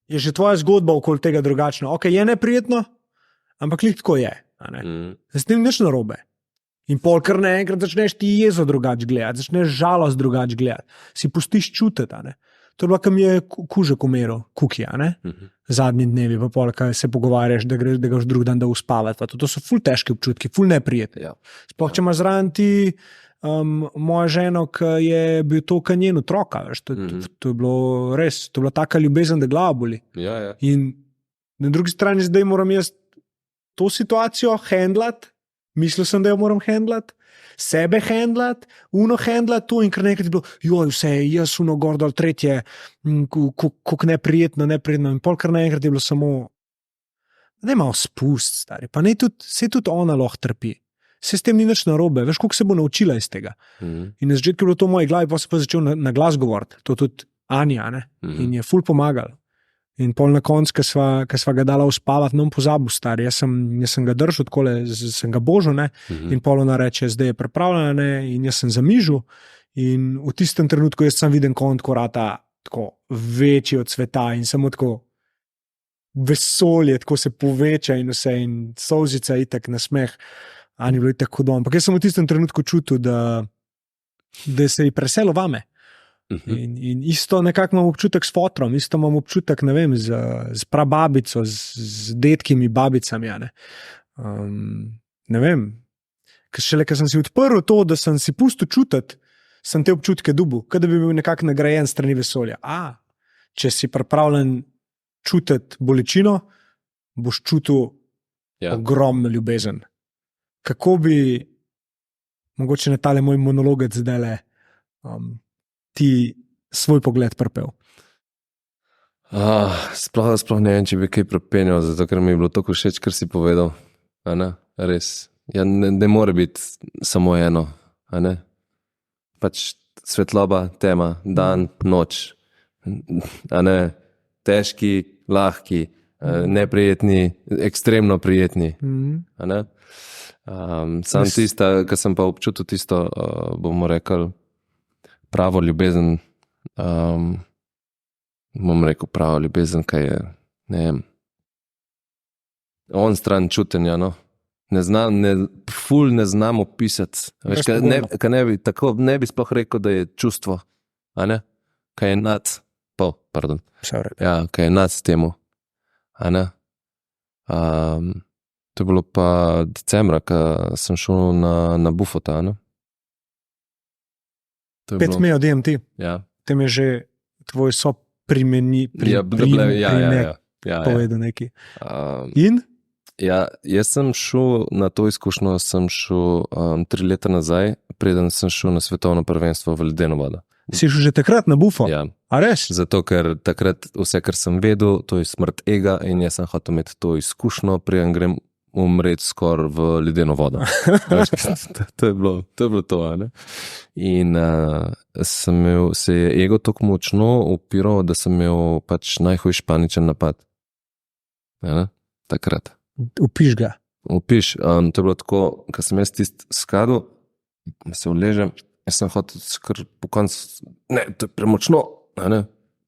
je že tvoja zgodba okoli tega drugačna. Ok, je neprijetno, ampak lih tako je. S tem nič narobe. In pol kar naenkrat začneš ti jezo drugače gledati, začneš žalost drugače gledati, si pustiš čutiti. To je bilo, kam je kužek umiral, kukija, ne? Zadnji dnevi, pa pol, kaj se pogovarjaš, da ga už drug dan da uspavati. To so ful težki občutki, ful neprijetni. Ja. Sploh, če imaš zraven ti moja žena, ki je bil to, kar njen otroka, veš, to je bilo res, to je bila taka ljubezen, da glava boli. Ja. In na drugi strani zdaj moram jaz to situacijo handlati, mislil sem, da jo moram handlati, sebe handlati, handlati to in kar nekaj je bilo, joj, vse, jaz gor dol, tretje, kako neprijetno, in pol kar naenkrat je bilo samo, da je malo spust, stari, pa se tudi ona lahko trpi. Se s tem ni nič narobe, veš, koliko se bo naučila iz tega. In na začetku je bilo to v moji glavi, pa se pa začel na glas govoriti, to tudi Anja, ne? In je ful pomagal. In pol na koncu, ko sva ga dala uspavati, nam pozabil, stari, jaz sem ga držal, takole, sem ga božal, ne? In pol ona reče, zdaj je pripravljena, ne? In jaz sem zamižil in v tistem trenutku jaz sem viden konc korata tako večji od sveta in samo tako vesolje, tako se poveča in vse in solzica itak na smeh. Ani bilo tako dom. Ampak jaz sem v tistem trenutku čutil, da se je preselo vame. In isto nekako imam občutek s fotrom, isto imam občutek, ne vem, z prababico, z detkimi babicami. Ne vem. Šele, ker sem si odprl to, da sem si pustil čutiti, sem te občutke dobil, kot da bi bil nekako nagrajen strani vesolja. Če si pripravljen čutiti bolečino, boš čutil ogromno ljubezen. Kako bi, mogoče na tale moj monologec zdajle, ti svoj pogled pripel? Sploh ne vem, če bi kaj prepenjal, zato ker mi je bilo tako všeč, kar si povedal. Res. Ja, ne more biti samo eno. Pač svetloba, tema, dan, noč. Težki, lahki, neprijetni, ekstremno prijetni. Sam tista, kar sem pa občutil tisto, bomo rekli, pravo ljubezen, bom rekel pravo ljubezen, kaj je, ne vem, on stran čutenja, no. Ne znam opisati. Veš, ne bi sploh rekel, da je čustvo, kaj je nad, kaj je nad temu. To je bilo pa decembra, ko sem šel na Bufota. 5 dni od DMT. Ja. Tem je že tvoj primek povedal neki. In? Ja, jaz sem šel na to izkušnjo, sem šel 3 leta nazaj, preden sem šel na svetovno prvenstvo v ledeno vodo. Si šel že takrat na Bufo? Ja. A res? Zato, ker takrat vse, kar sem vedel, to je smrt ega in jaz sem hotel imeti to izkušnjo, preden grem umreti skoraj v ledeno vodo. To je bilo to, ne? In se je ego tako močno upiral, da sem imel pač najhujši paničen napad. Takrat. Upiš ga. Upiš. To je bilo tako, ko sem jaz tisti skadil, se uležem, jaz sem hotel skar po koncu, ne, to je premočno,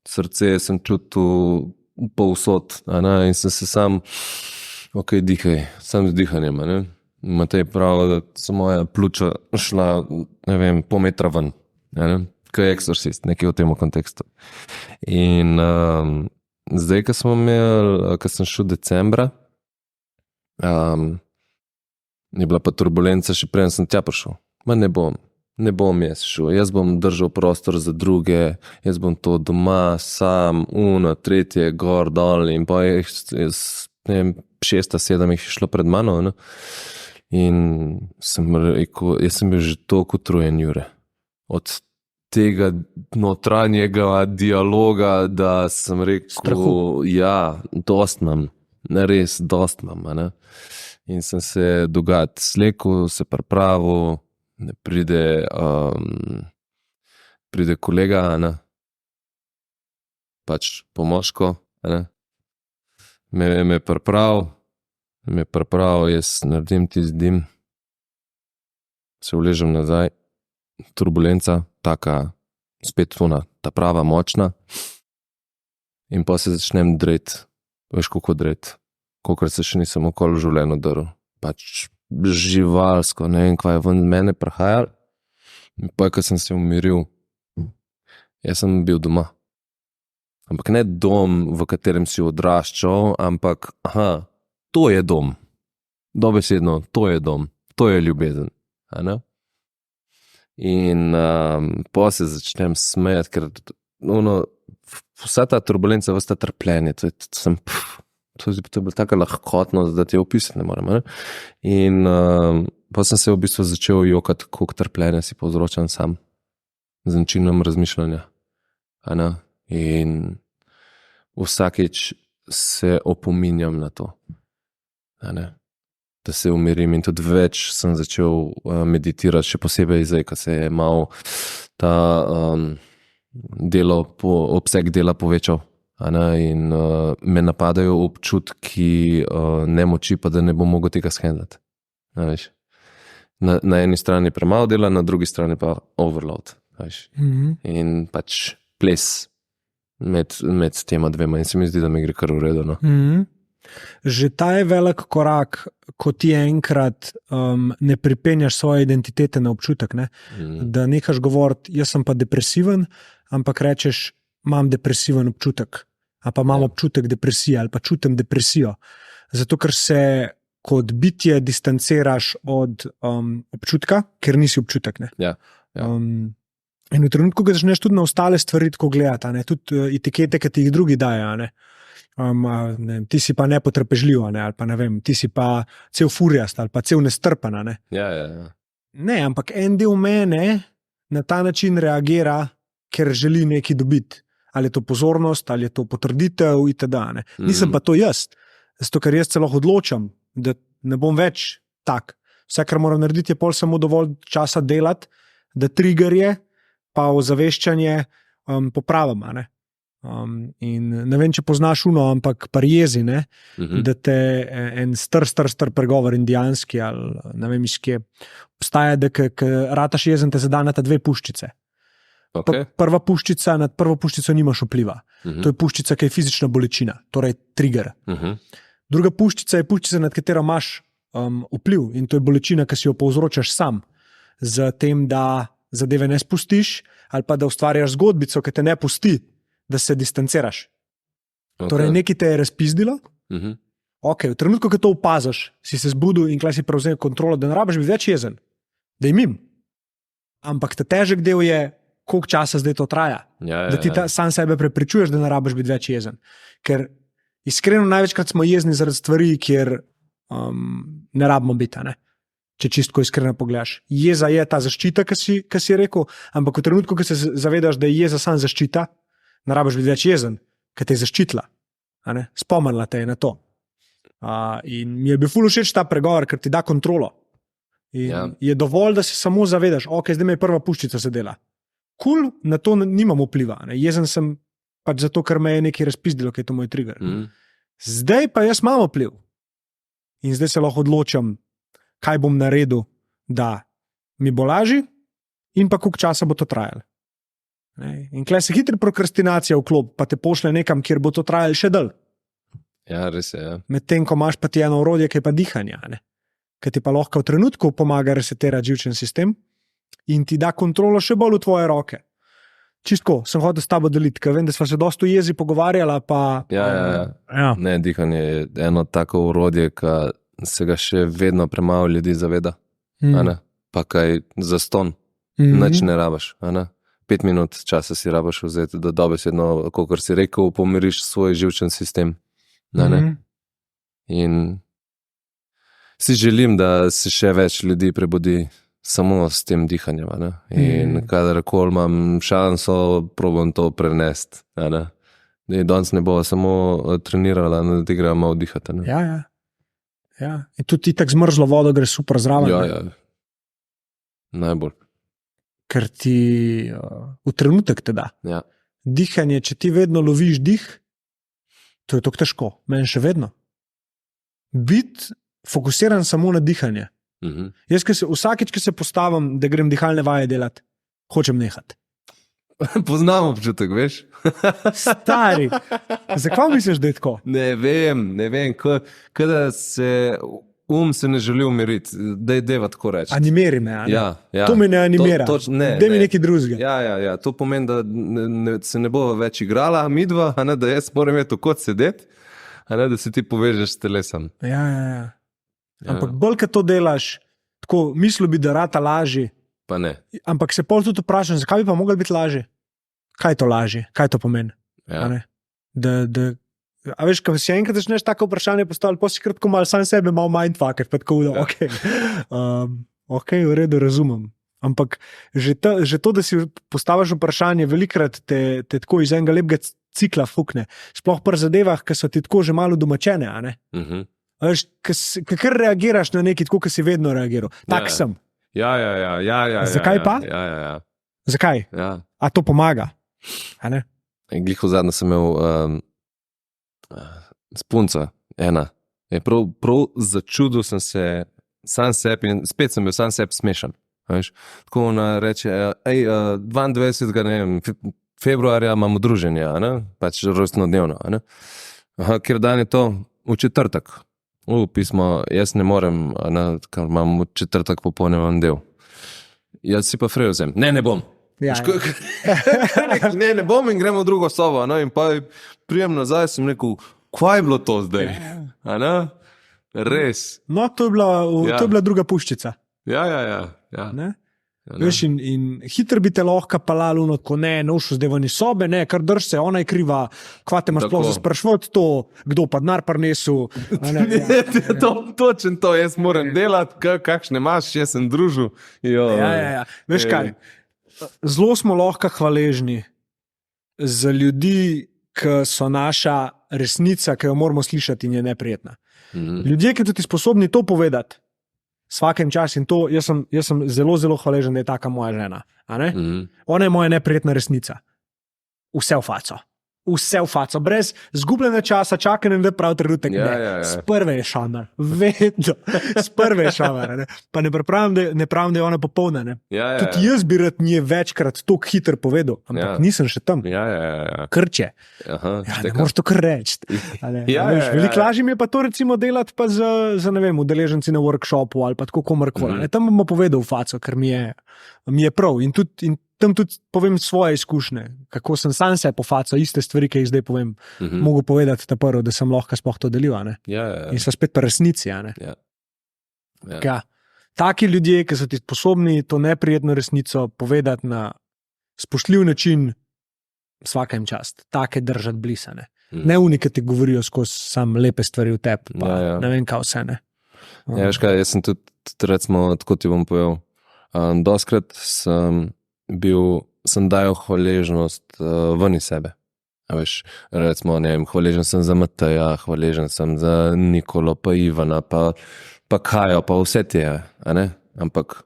srce sem čutil povsod, in sem se sam dihaj, sam z dihanjem, Matej pravi, da so moja pljuča šla, ne vem, pol metra ven, kot je eksorcist, nekaj v tem kontekstu. In zdaj, ko sem šel decembra, je bila pa turbulenca, še preden sem tja prišel. Ne bom jaz šel, jaz bom držal prostor za druge, jaz bom to doma, sam, tretje, gor, dol in pa jaz, ne vem, 6, 7 jih je šlo pred mano, in sem rekel, jaz sem bil že toliko utrujen, Jure, od tega notranjega dialoga, da sem rekel, strahu. Ja, dost imam, res dost imam, in sem se dogajati slekel, se pripravil, pride kolega, pač pomožko, me priprav, jaz naredim tisti dim, se uležem nazaj, turbulenca, taka spet ta prava močna, in pa se začnem dreti, veš kako dreti, kolikor se še nisem okoli v življenju drl, pač živalsko, ne vem, kva je ven mene prihajal, in pa, ko sem se umiril, jaz sem bil doma. Ampak ne dom, v katerem si odraščal, ampak to je dom. Dobesedno, to je dom, to je ljubezen. A ne? In pa se začnem smejati, ker vsa ta turbulenca, vsa ta trpljenje, to je bilo tako lahkotno, da ti opisati ne morem. Ne? In pa sem se v bistvu začel jokati, koliko trpljenja si povzročam sam z načinom razmišljanja. A ne? In vsakič se opominjam na to. A ne? Da se umirim in tudi več sem začel meditirati, še posebej zdaj, ko se je malo ta obseg dela povečal. In me napadajo občutki nemoči, pa da ne bom mogel tega shendlati. Na eni strani premalo dela, na drugi strani pa overload. In pač ples med tema dvema in se mi zdi, da mi gre kar v redu. No? Že ta je velik korak, ko ti enkrat ne pripenjaš svoje identitete na občutek, ne? Da nehaš govoriti, jaz sem pa depresiven, ampak rečeš, imam depresiven občutek, ali pa imam občutek depresije, ali pa čutim depresijo. Zato, ker se kot bitje distanciraš od občutka, ker nisi občutek. Ne? Ja. In v trenutku, ko začneš tudi na ostale stvari tako gledati, ne? Tudi etikete, ki ti jih drugi dajo, ne? Ti si pa nepotrpežljiv, ne? Ali pa ne vem, ti si pa cel furjast ali pa cel nestrpen. Ne? Ja. Ne, ampak en del mene na ta način reagira, ker želi nekaj dobiti. Ali je to pozornost, ali je to potrditev itd. Ne? Nisem pa to jaz. Zato, ker jaz celo odločam, da ne bom več tak. Vse, kar moram narediti, je pol samo dovolj časa delati, da triggerje pa ozaveščanje popravim. Ne? In ne vem, če poznaš ampak pri jezi, ne? Da te en star pregovor indijanski ali ne vem iz kje obstaja, da rataš jezen, te zadaneta dve puščice. Okay. Prva puščica, nad prvo puščico nimaš vpliva. To je puščica, ki je fizična bolečina, torej trigger. Druga puščica je puščica, nad katero imaš vpliv in to je bolečina, ki si jo povzročaš sam z tem, da zadeve ne spustiš ali pa da ustvarjaš zgodbico, ki te ne pusti, da se distanciraš. Torej nekaj te je razpizdilo. V trenutku, ko to opaziš, si se zbudil in klej si prevzel kontrolo, da ne rabiš biti več jezen, da imim. Ampak ta težek del je, koliko časa zdaj to traja. Da ti sam sebe prepričuješ, da ne rabiš biti več jezen. Ker iskreno največkrat smo jezni zaradi stvari, kjer ne rabimo biti, ne? Če čistko iskreno pogledaš. Jeza je ta zaščita, ki si rekel, ampak v trenutku, ko se zavedaš, da je jeza sam zaščita, ne rabiš biti več jezen, ker te je zaščitila. Spomnila te je na to. In mi je bil ful všeč ta pregovor, ker ti da kontrolo. In je dovolj, da se samo zavedaš, zdaj me je prva puščica zadela. Na to nimam vpliva. Jezen sem pač zato, ker me je nekaj razpizdilo, ker je to moj trigger. Zdaj pa jaz imam vpliv. In zdaj se lahko odločam, kaj bom naredil, da mi bo lažje in pa koliko časa bo to trajalo. In klej se hitro prokrastinacija vklop, pa te pošle nekam, kjer bo to trajalo še dalj. Ja, res je. Medtem, ko imaš pa ti eno orodje, ki je pa dihanje, ki ti pa lahko v trenutku pomaga resetirati živčen sistem in ti da kontrolo še bolj v tvoje roke. Čistko, sem hotel s tabo deliti, ker vem, da sva se dosti o jezi pogovarjala, pa... Ja. Ne, dihanje je eno tako orodje, ki se ga še vedno premalo ljudi zaveda. Pa kaj zaston, nič ne rabaš. 5 minut časa si rabaš vzeti, da dobesedno, kakor si rekel, pomiriš svoj živčen sistem. In si želim, da se še več ljudi prebudi samo s tem dihanjem. In kadarkoli imam šanso, probam to prenesti. Danes ne bo samo trenirala, da igra malo dihati. Ja. In tudi tako zmrzlo vodo gre super zraven. Ja. Najbolj. Ker ti v trenutek te da. Ja. Dihanje, če ti vedno loviš dih, to je tako težko. Meni še vedno. Biti fokusiran samo na dihanje. Jaz, vsakič, ko se postavim, da grem dihalne vaje delati, hočem nehati. Poznam občutek, veš? Stari, zakaj misliš, da je tako? Ne vem, kada se se ne želi umiriti, deva tako reči. Animeri me, a ne? Ja. To me ne animira. Ne, Daj mi nekaj drugega. Ja. To pomeni, da se ne bo več igrala midva, a ne, da jaz moram imeti kot sedeti, a ne, da se ti povežeš s telesom. Ja. Ampak bolj, ko to delaš, tako mislil bi, da rata laži, Pa ne. ampak se pol tudi vprašam, zakaj bi pa mogli biti lažji? Kaj je to lažje? Kaj to pomeni? Ja. A ne? A veš, ko si enkrat začneš tako vprašanje postavljati, pa si kratko malo sam sebe, malo mindfucker, pa tako da, ok, v redu, razumem. Ampak že to, da si postaviš vprašanje, velikrat te tako iz enega lepega cikla fukne. Sploh pri zadevah, ki so ti tako že malo domačene, a ne? A veš, kar reagiraš na nekaj tako, kot si vedno reagiral. Tak sem. Ja. Zakaj pa? Ja. Zakaj? Ja. A to pomaga? A ne? Gliho zadnjo sem imel spunca, ena. Prav začudil sem se sam sebi in spet sem bil sam sebi smešen. Veš? Tako ona reče, 22. ne vem, februarja imamo druženje, a ne? Pač rojstnodnevno. A ne? Kjer dan je to? V četrtek. Pismo, jaz ne morem, a ne, ker imam v četrtek popolnoma del. Jaz si pa frejo vzem. Ne bom. Ja. Ne bom in gremo v drugo sobo. No? In pa prijem nazaj, sem rekel, kaj je bilo to zdaj? A ne? Res. No, to je bila druga puščica. Ja. Ne? Veš, in hitro bi te lahko palalo, ko ne, nošu zdaj v sobe, ne, kar drž se, ona je kriva, kva te imaš sploh za sprašvati to, kdo pa denar prinesel. Točno to, jaz moram delati, kakšne imaš, jaz sem družil. Ja. Veš kaj, zelo smo lahko hvaležni za ljudi, ki so naša resnica, ki jo moramo slišati in je neprijetna. Ljudje, ki so ti sposobni to povedati, vsakem času in to, jaz sem zelo, zelo hvaležen, da je taka moja žena. Ona je moja neprijetna resnica. Vse v faco. Brez zgubljene časa, čakanja na prav trenutek. Ja. Z prve je šamar. Vedno. Z prve je šamar. Pa ne pravim, da je ona popolna. Tudi jaz bi rad nje večkrat tako hitro povedal, ampak nisem še tam. Ja. Krče. Ne moreš to kar reči. Veliko lažje mi je pa to recimo delati pa za ne vem, udeleženci na workshopu ali pa tako komorkoli. Tam bom povedal v faco, ker mi je prav. In tam tudi povem svoje izkušnje, kako sem sam se po faco, iste stvari, ki jih zdaj povem, mogu povedati ta prvo, da sem lahko sploh to delil. Ja. In so spet pa resnici. Taki ljudje, ki so ti sposobni to neprijetno resnico povedati na spoštljiv način, vsakem čast, take držati blisane. Ne unike ti govorijo skozi sam lepe stvari v tebi, pa ne vem kaj vse. Veš kaj, jaz sem tudi recimo, tako ti bom povedal, doskrat sem dajal hvaležnost ven iz sebe. Veš, recimo, ne vem, hvaležen sem za Mateja, hvaležen sem za Nikolo, pa Ivana, pa Kajo, pa vse te, a ne? Ampak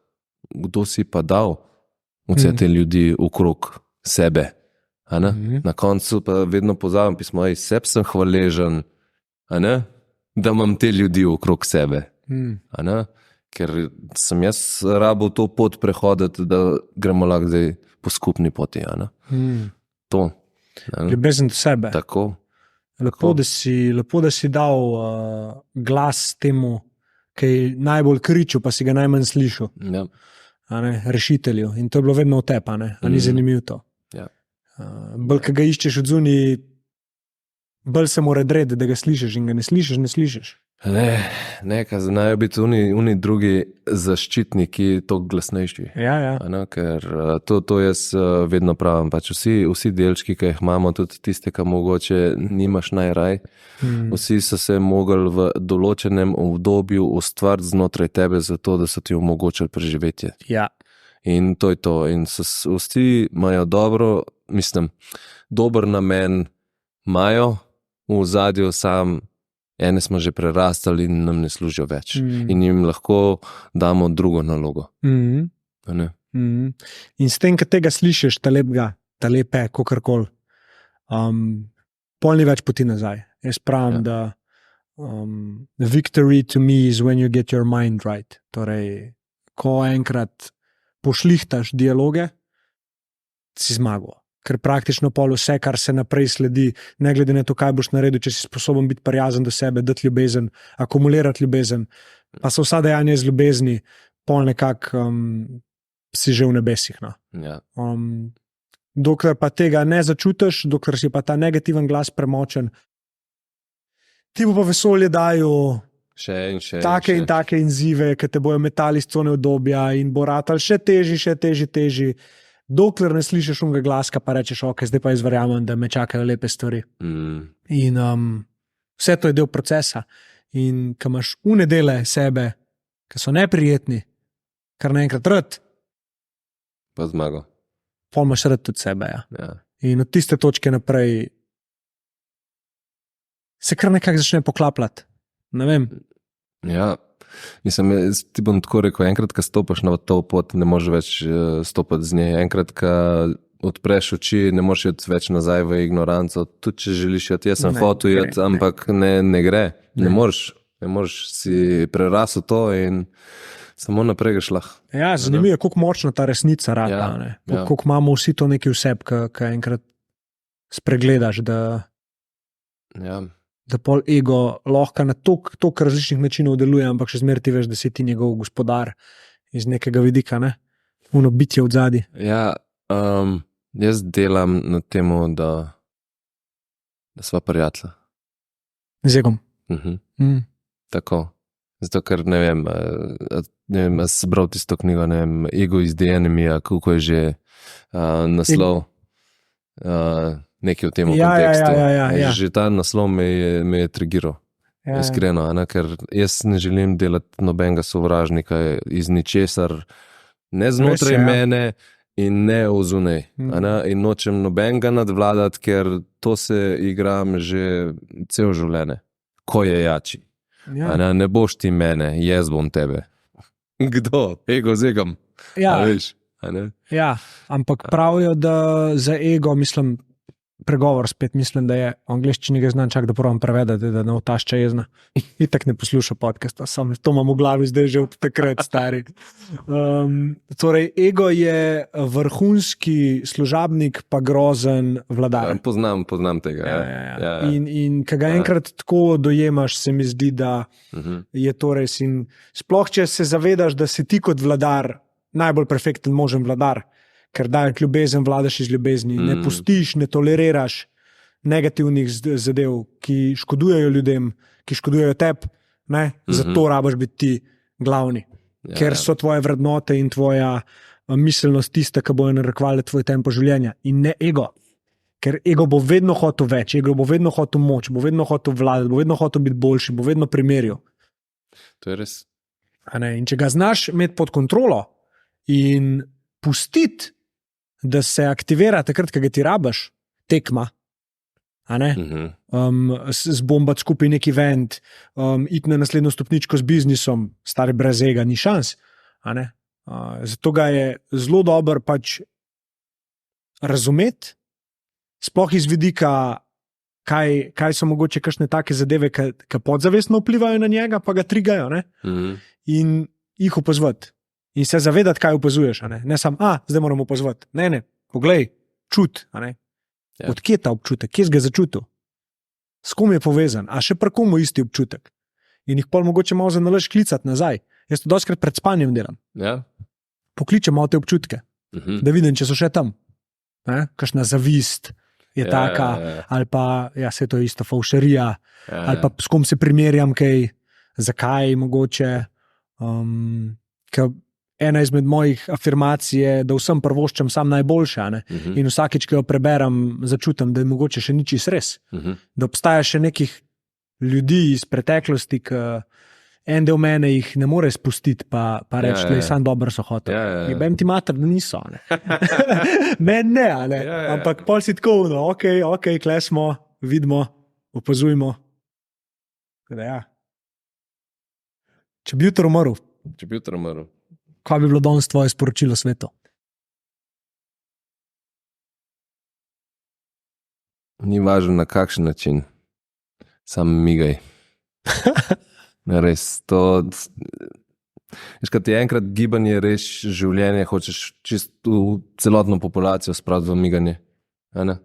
kdo si pa dal vse te ljudi okrog sebe, a ne? Na koncu pa vedno pozabim pismo, sebi sem hvaležen, a ne? Da imam te ljudi okrog sebe, a ne? Ker sem jaz rabil to pot prehoditi, da gremo lahko zdaj po skupni poti. To. Ljubezen do sebe. Tako. Lepo, da si dal glas temu, ki je najbolj kričal, pa si ga najmanj slišal. Ja. Rešitelju. In to je bilo vedno v tebi, a ni zanimivo to. Ja. Bolj, ki ga iščeš od zunaj, bolj se mora dreti, da ga slišiš in ga ne slišiš. Ne, kaj znajo biti oni drugi zaščitniki toliko glasnejši. Ja. Ker to jaz vedno pravim, pač vsi delčki, ki jih imamo, tudi tiste, ki mogoče nimaš najraj, vsi so se mogli v določenem obdobju ustvariti znotraj tebe zato, da so ti omogočili preživetje. Ja. In to je to. In vsi imajo dober namen imajo, v ozadju sam ene smo že prerastali in nam ne služijo več. In jim lahko damo drugo nalogo. In s tem, ko tega slišiš, ta lepe, kakorkoli, pol ni več poti nazaj. Jaz pravim, da victory to me is when you get your mind right. Torej, ko enkrat pošlihtaš dialoge, si zmagal. ker praktično pol vse, kar se naprej sledi, ne glede na to, kaj boš naredil, če si sposoben biti prijazen do sebe, dati ljubezen, akumulirati ljubezen, pa so vsa dejanja iz ljubezni, pol nekako si že v nebesih. No. Ja. Dokler pa tega ne začutiš, dokler si pa ta negativen glas premočen, ti bo pa vesolje dajal take in take izzive, ki te bojo metali iz cone obdobja in bo ratal še teži, dokler ne slišiš unga glaska, pa rečeš, ok, zdaj pa jaz verjamem, da me čakajo lepe stvari. In vse to je del procesa. In ko imaš unedele sebe, ki so neprijetni, kar naenkrat rad, pa zmago. pol imaš rad tudi sebe. Ja. Ja. In od tiste točke naprej se kar nekako začne poklapljati. Ne vem. Ja, mislim, ti bom tako rekel, enkrat, ko stopaš na to pot, ne moreš več stopati z njej. Enkrat, ko odpreš oči, ne moreš iti več nazaj v ignoranco. Tudi če želiš iti, jaz sem hotel iti, ampak ne gre. Ne moreš si prerasel to in samo naprej greš lahko. Ja, zanimivo je, koliko močna ta resnica rata. Ja. Koliko imamo vsi to nekaj v sebi, ko enkrat spregledaš, da pol ego lahko na toliko različnih načinov deluje, ampak še zmeraj ti veš, da si ti njegov gospodar iz nekega vidika, ne? Uno bitje v zadnji. Ja, jaz delam na temu, da sva prijatelja. Z egom. Tako. Zato, ker ne vem, jaz sem bral tisto knjigo, ne vem, Ego iz The Enemy, kako je že naslov. Nekaj v tem kontekstu. Ja. Že ta naslov me je trigiral. Iskreno, ker jaz ne želim delati nobenega sovražnika iz ničesar, ne znotraj mene in ne ozunaj. In nočem nobenega nadvladati, ker to se igram že cel življenje. Ko je jači. Ne boš ti mene, jaz bom tebe. Kdo? Ego z egom. Ja. Ja, ampak pravijo, da za ego, mislim, pregovor spet, mislim, da je v angleščini ga znam čak, da probam prevedati, da ne otašča jezna. Itak ne posluša podcasta, sam to imam v glavi zdaj že od takrat stari. Torej, ego je vrhunski služabnik, pa grozen vladar. Poznam tega. Ja. In ko ga enkrat tako dojemaš, se mi zdi, da je to res. In sploh, če se zavedaš, da si ti kot vladar najbolj perfekten možen vladar, ker daješ ljubezen, vladaš iz ljubezni, ne pustiš, ne toleriraš negativnih zadev, ki škodujejo ljudem, ki škodujejo tebi, zato rabaš biti ti glavni. Ker so tvoje vrednote in tvoja miselnost tiste, ki bojo narekovale tvoj tempo življenja in ne ego. Ker ego bo vedno hotel več, ego bo vedno hotel moč, bo vedno hotel vladati, bo vedno hotel biti boljši, bo vedno primerjal. To je res. In če ga znaš imeti pod kontrolo in pustiti, da se aktivira takrat, ko ga ti rabiš, tekma, zbombati skupaj neki event, iti na naslednjo stopničko z biznisom, stari brez ega, ni šans. Zato ga je zelo dobro pač razumeti, sploh iz vidika, kaj so mogoče kakšne take zadeve, ki podzavestno vplivajo na njega, pa ga trigajo, in jih opazovati. In se zavedati, kaj opazuješ. Ne samo, zdaj moramo opazovati. Ne, poglej, čut. Odkje je ta občutek, kje si ga začutil? S kom je povezan? A še pri komu isti občutek? In jih pol mogoče malo zanalaš klicati nazaj. Jaz to dostikrat pred spanjem delam. Ja. Pokličem malo te občutke, da vidim, če so še tam. Kakšna zavist je taka, ali pa, se to je isto, faušerija, ali pa s kom se primerjam kaj, zakaj mogoče. Ena izmed mojih afirmacij je, da vsem prvoščam sam najboljše. In vsakeč, ko jo preberem, začutim, da je mogoče še ni čisto res. Da obstaja še nekih ljudi iz preteklosti, ki en del mene jih ne more spustiti, pa reči, da je sam dobro so hotel. Jebem ti mater, da niso. Meni ne. Ampak pol si tako, ok, kle smo, vidimo, opazujmo. Če bi jutro umrl, kaj bi bilo danes tvoje sporočilo svetu? Ni važno na kakšen način, sam migaj. Res, to... Kad je enkrat gibanje res življenje, hočeš čisto celotno populacijo spraviti v miganje. a ne?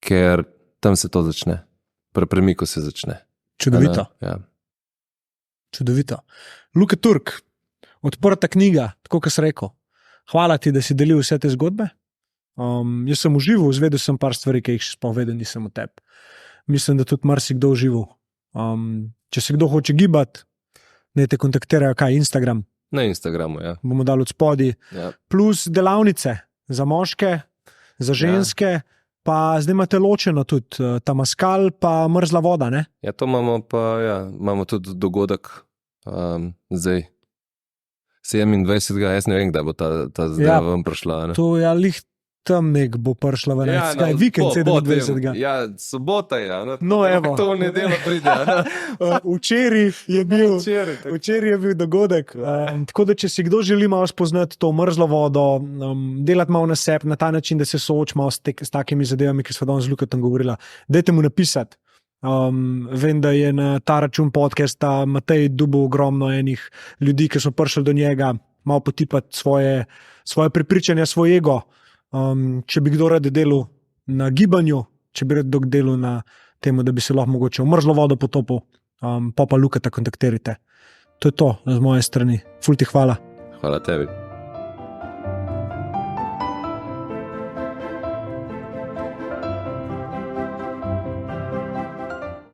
Ker tam se to začne, pri premiku se začne. Čudovito. Ja. Čudovito. Luka Turk, odprta knjiga, tako kot sem rekel. Hvala ti, da si delil vse te zgodbe. Jaz sem užival, izvedel sem par stvari, ki jih še sploh vedel nisem o tebi. Mislim, da tudi marsikdo užival. Če se kdo hoče gibati, naj te kontaktirajo, kaj Instagram. Na Instagramu, ja. Bomo dali od spodaj. Ja. Plus delavnice za moške, za ženske, pa zdaj imate ločeno tudi tamaskal, pa mrzla voda, ne? Ja, to imamo pa, ja, imamo tudi dogodek zdaj. 27. Jaz ne vem, kdaj bo ta zdaj ven prišla. Ne? To je lih tam nek bo prišla ven. Ja, no, vikend 27. Ja, sobota je. No, evo. To v nedeljo pride. Včeraj je bil dogodek. Tako da, če si kdo želi malo spoznati to mrzlo vodo, delati malo na sebi, na ta način, da se soočimo s takimi zadevami, ki smo danes z Lukatom govorila, dajte mu napisati. Vem, da je na ta račun podcasta Matej dobil ogromno enih ljudi, ki so prišli do njega, malo potipati svoje prepričanja, svoj ego. Če bi kdo rad delal na gibanju, če bi rad delal na temu, da bi se lahko mogoče v mrzlo vodo potopil, pa Lukata kontaktirajte. To je to z moje strani. Ful ti hvala. Hvala tebi.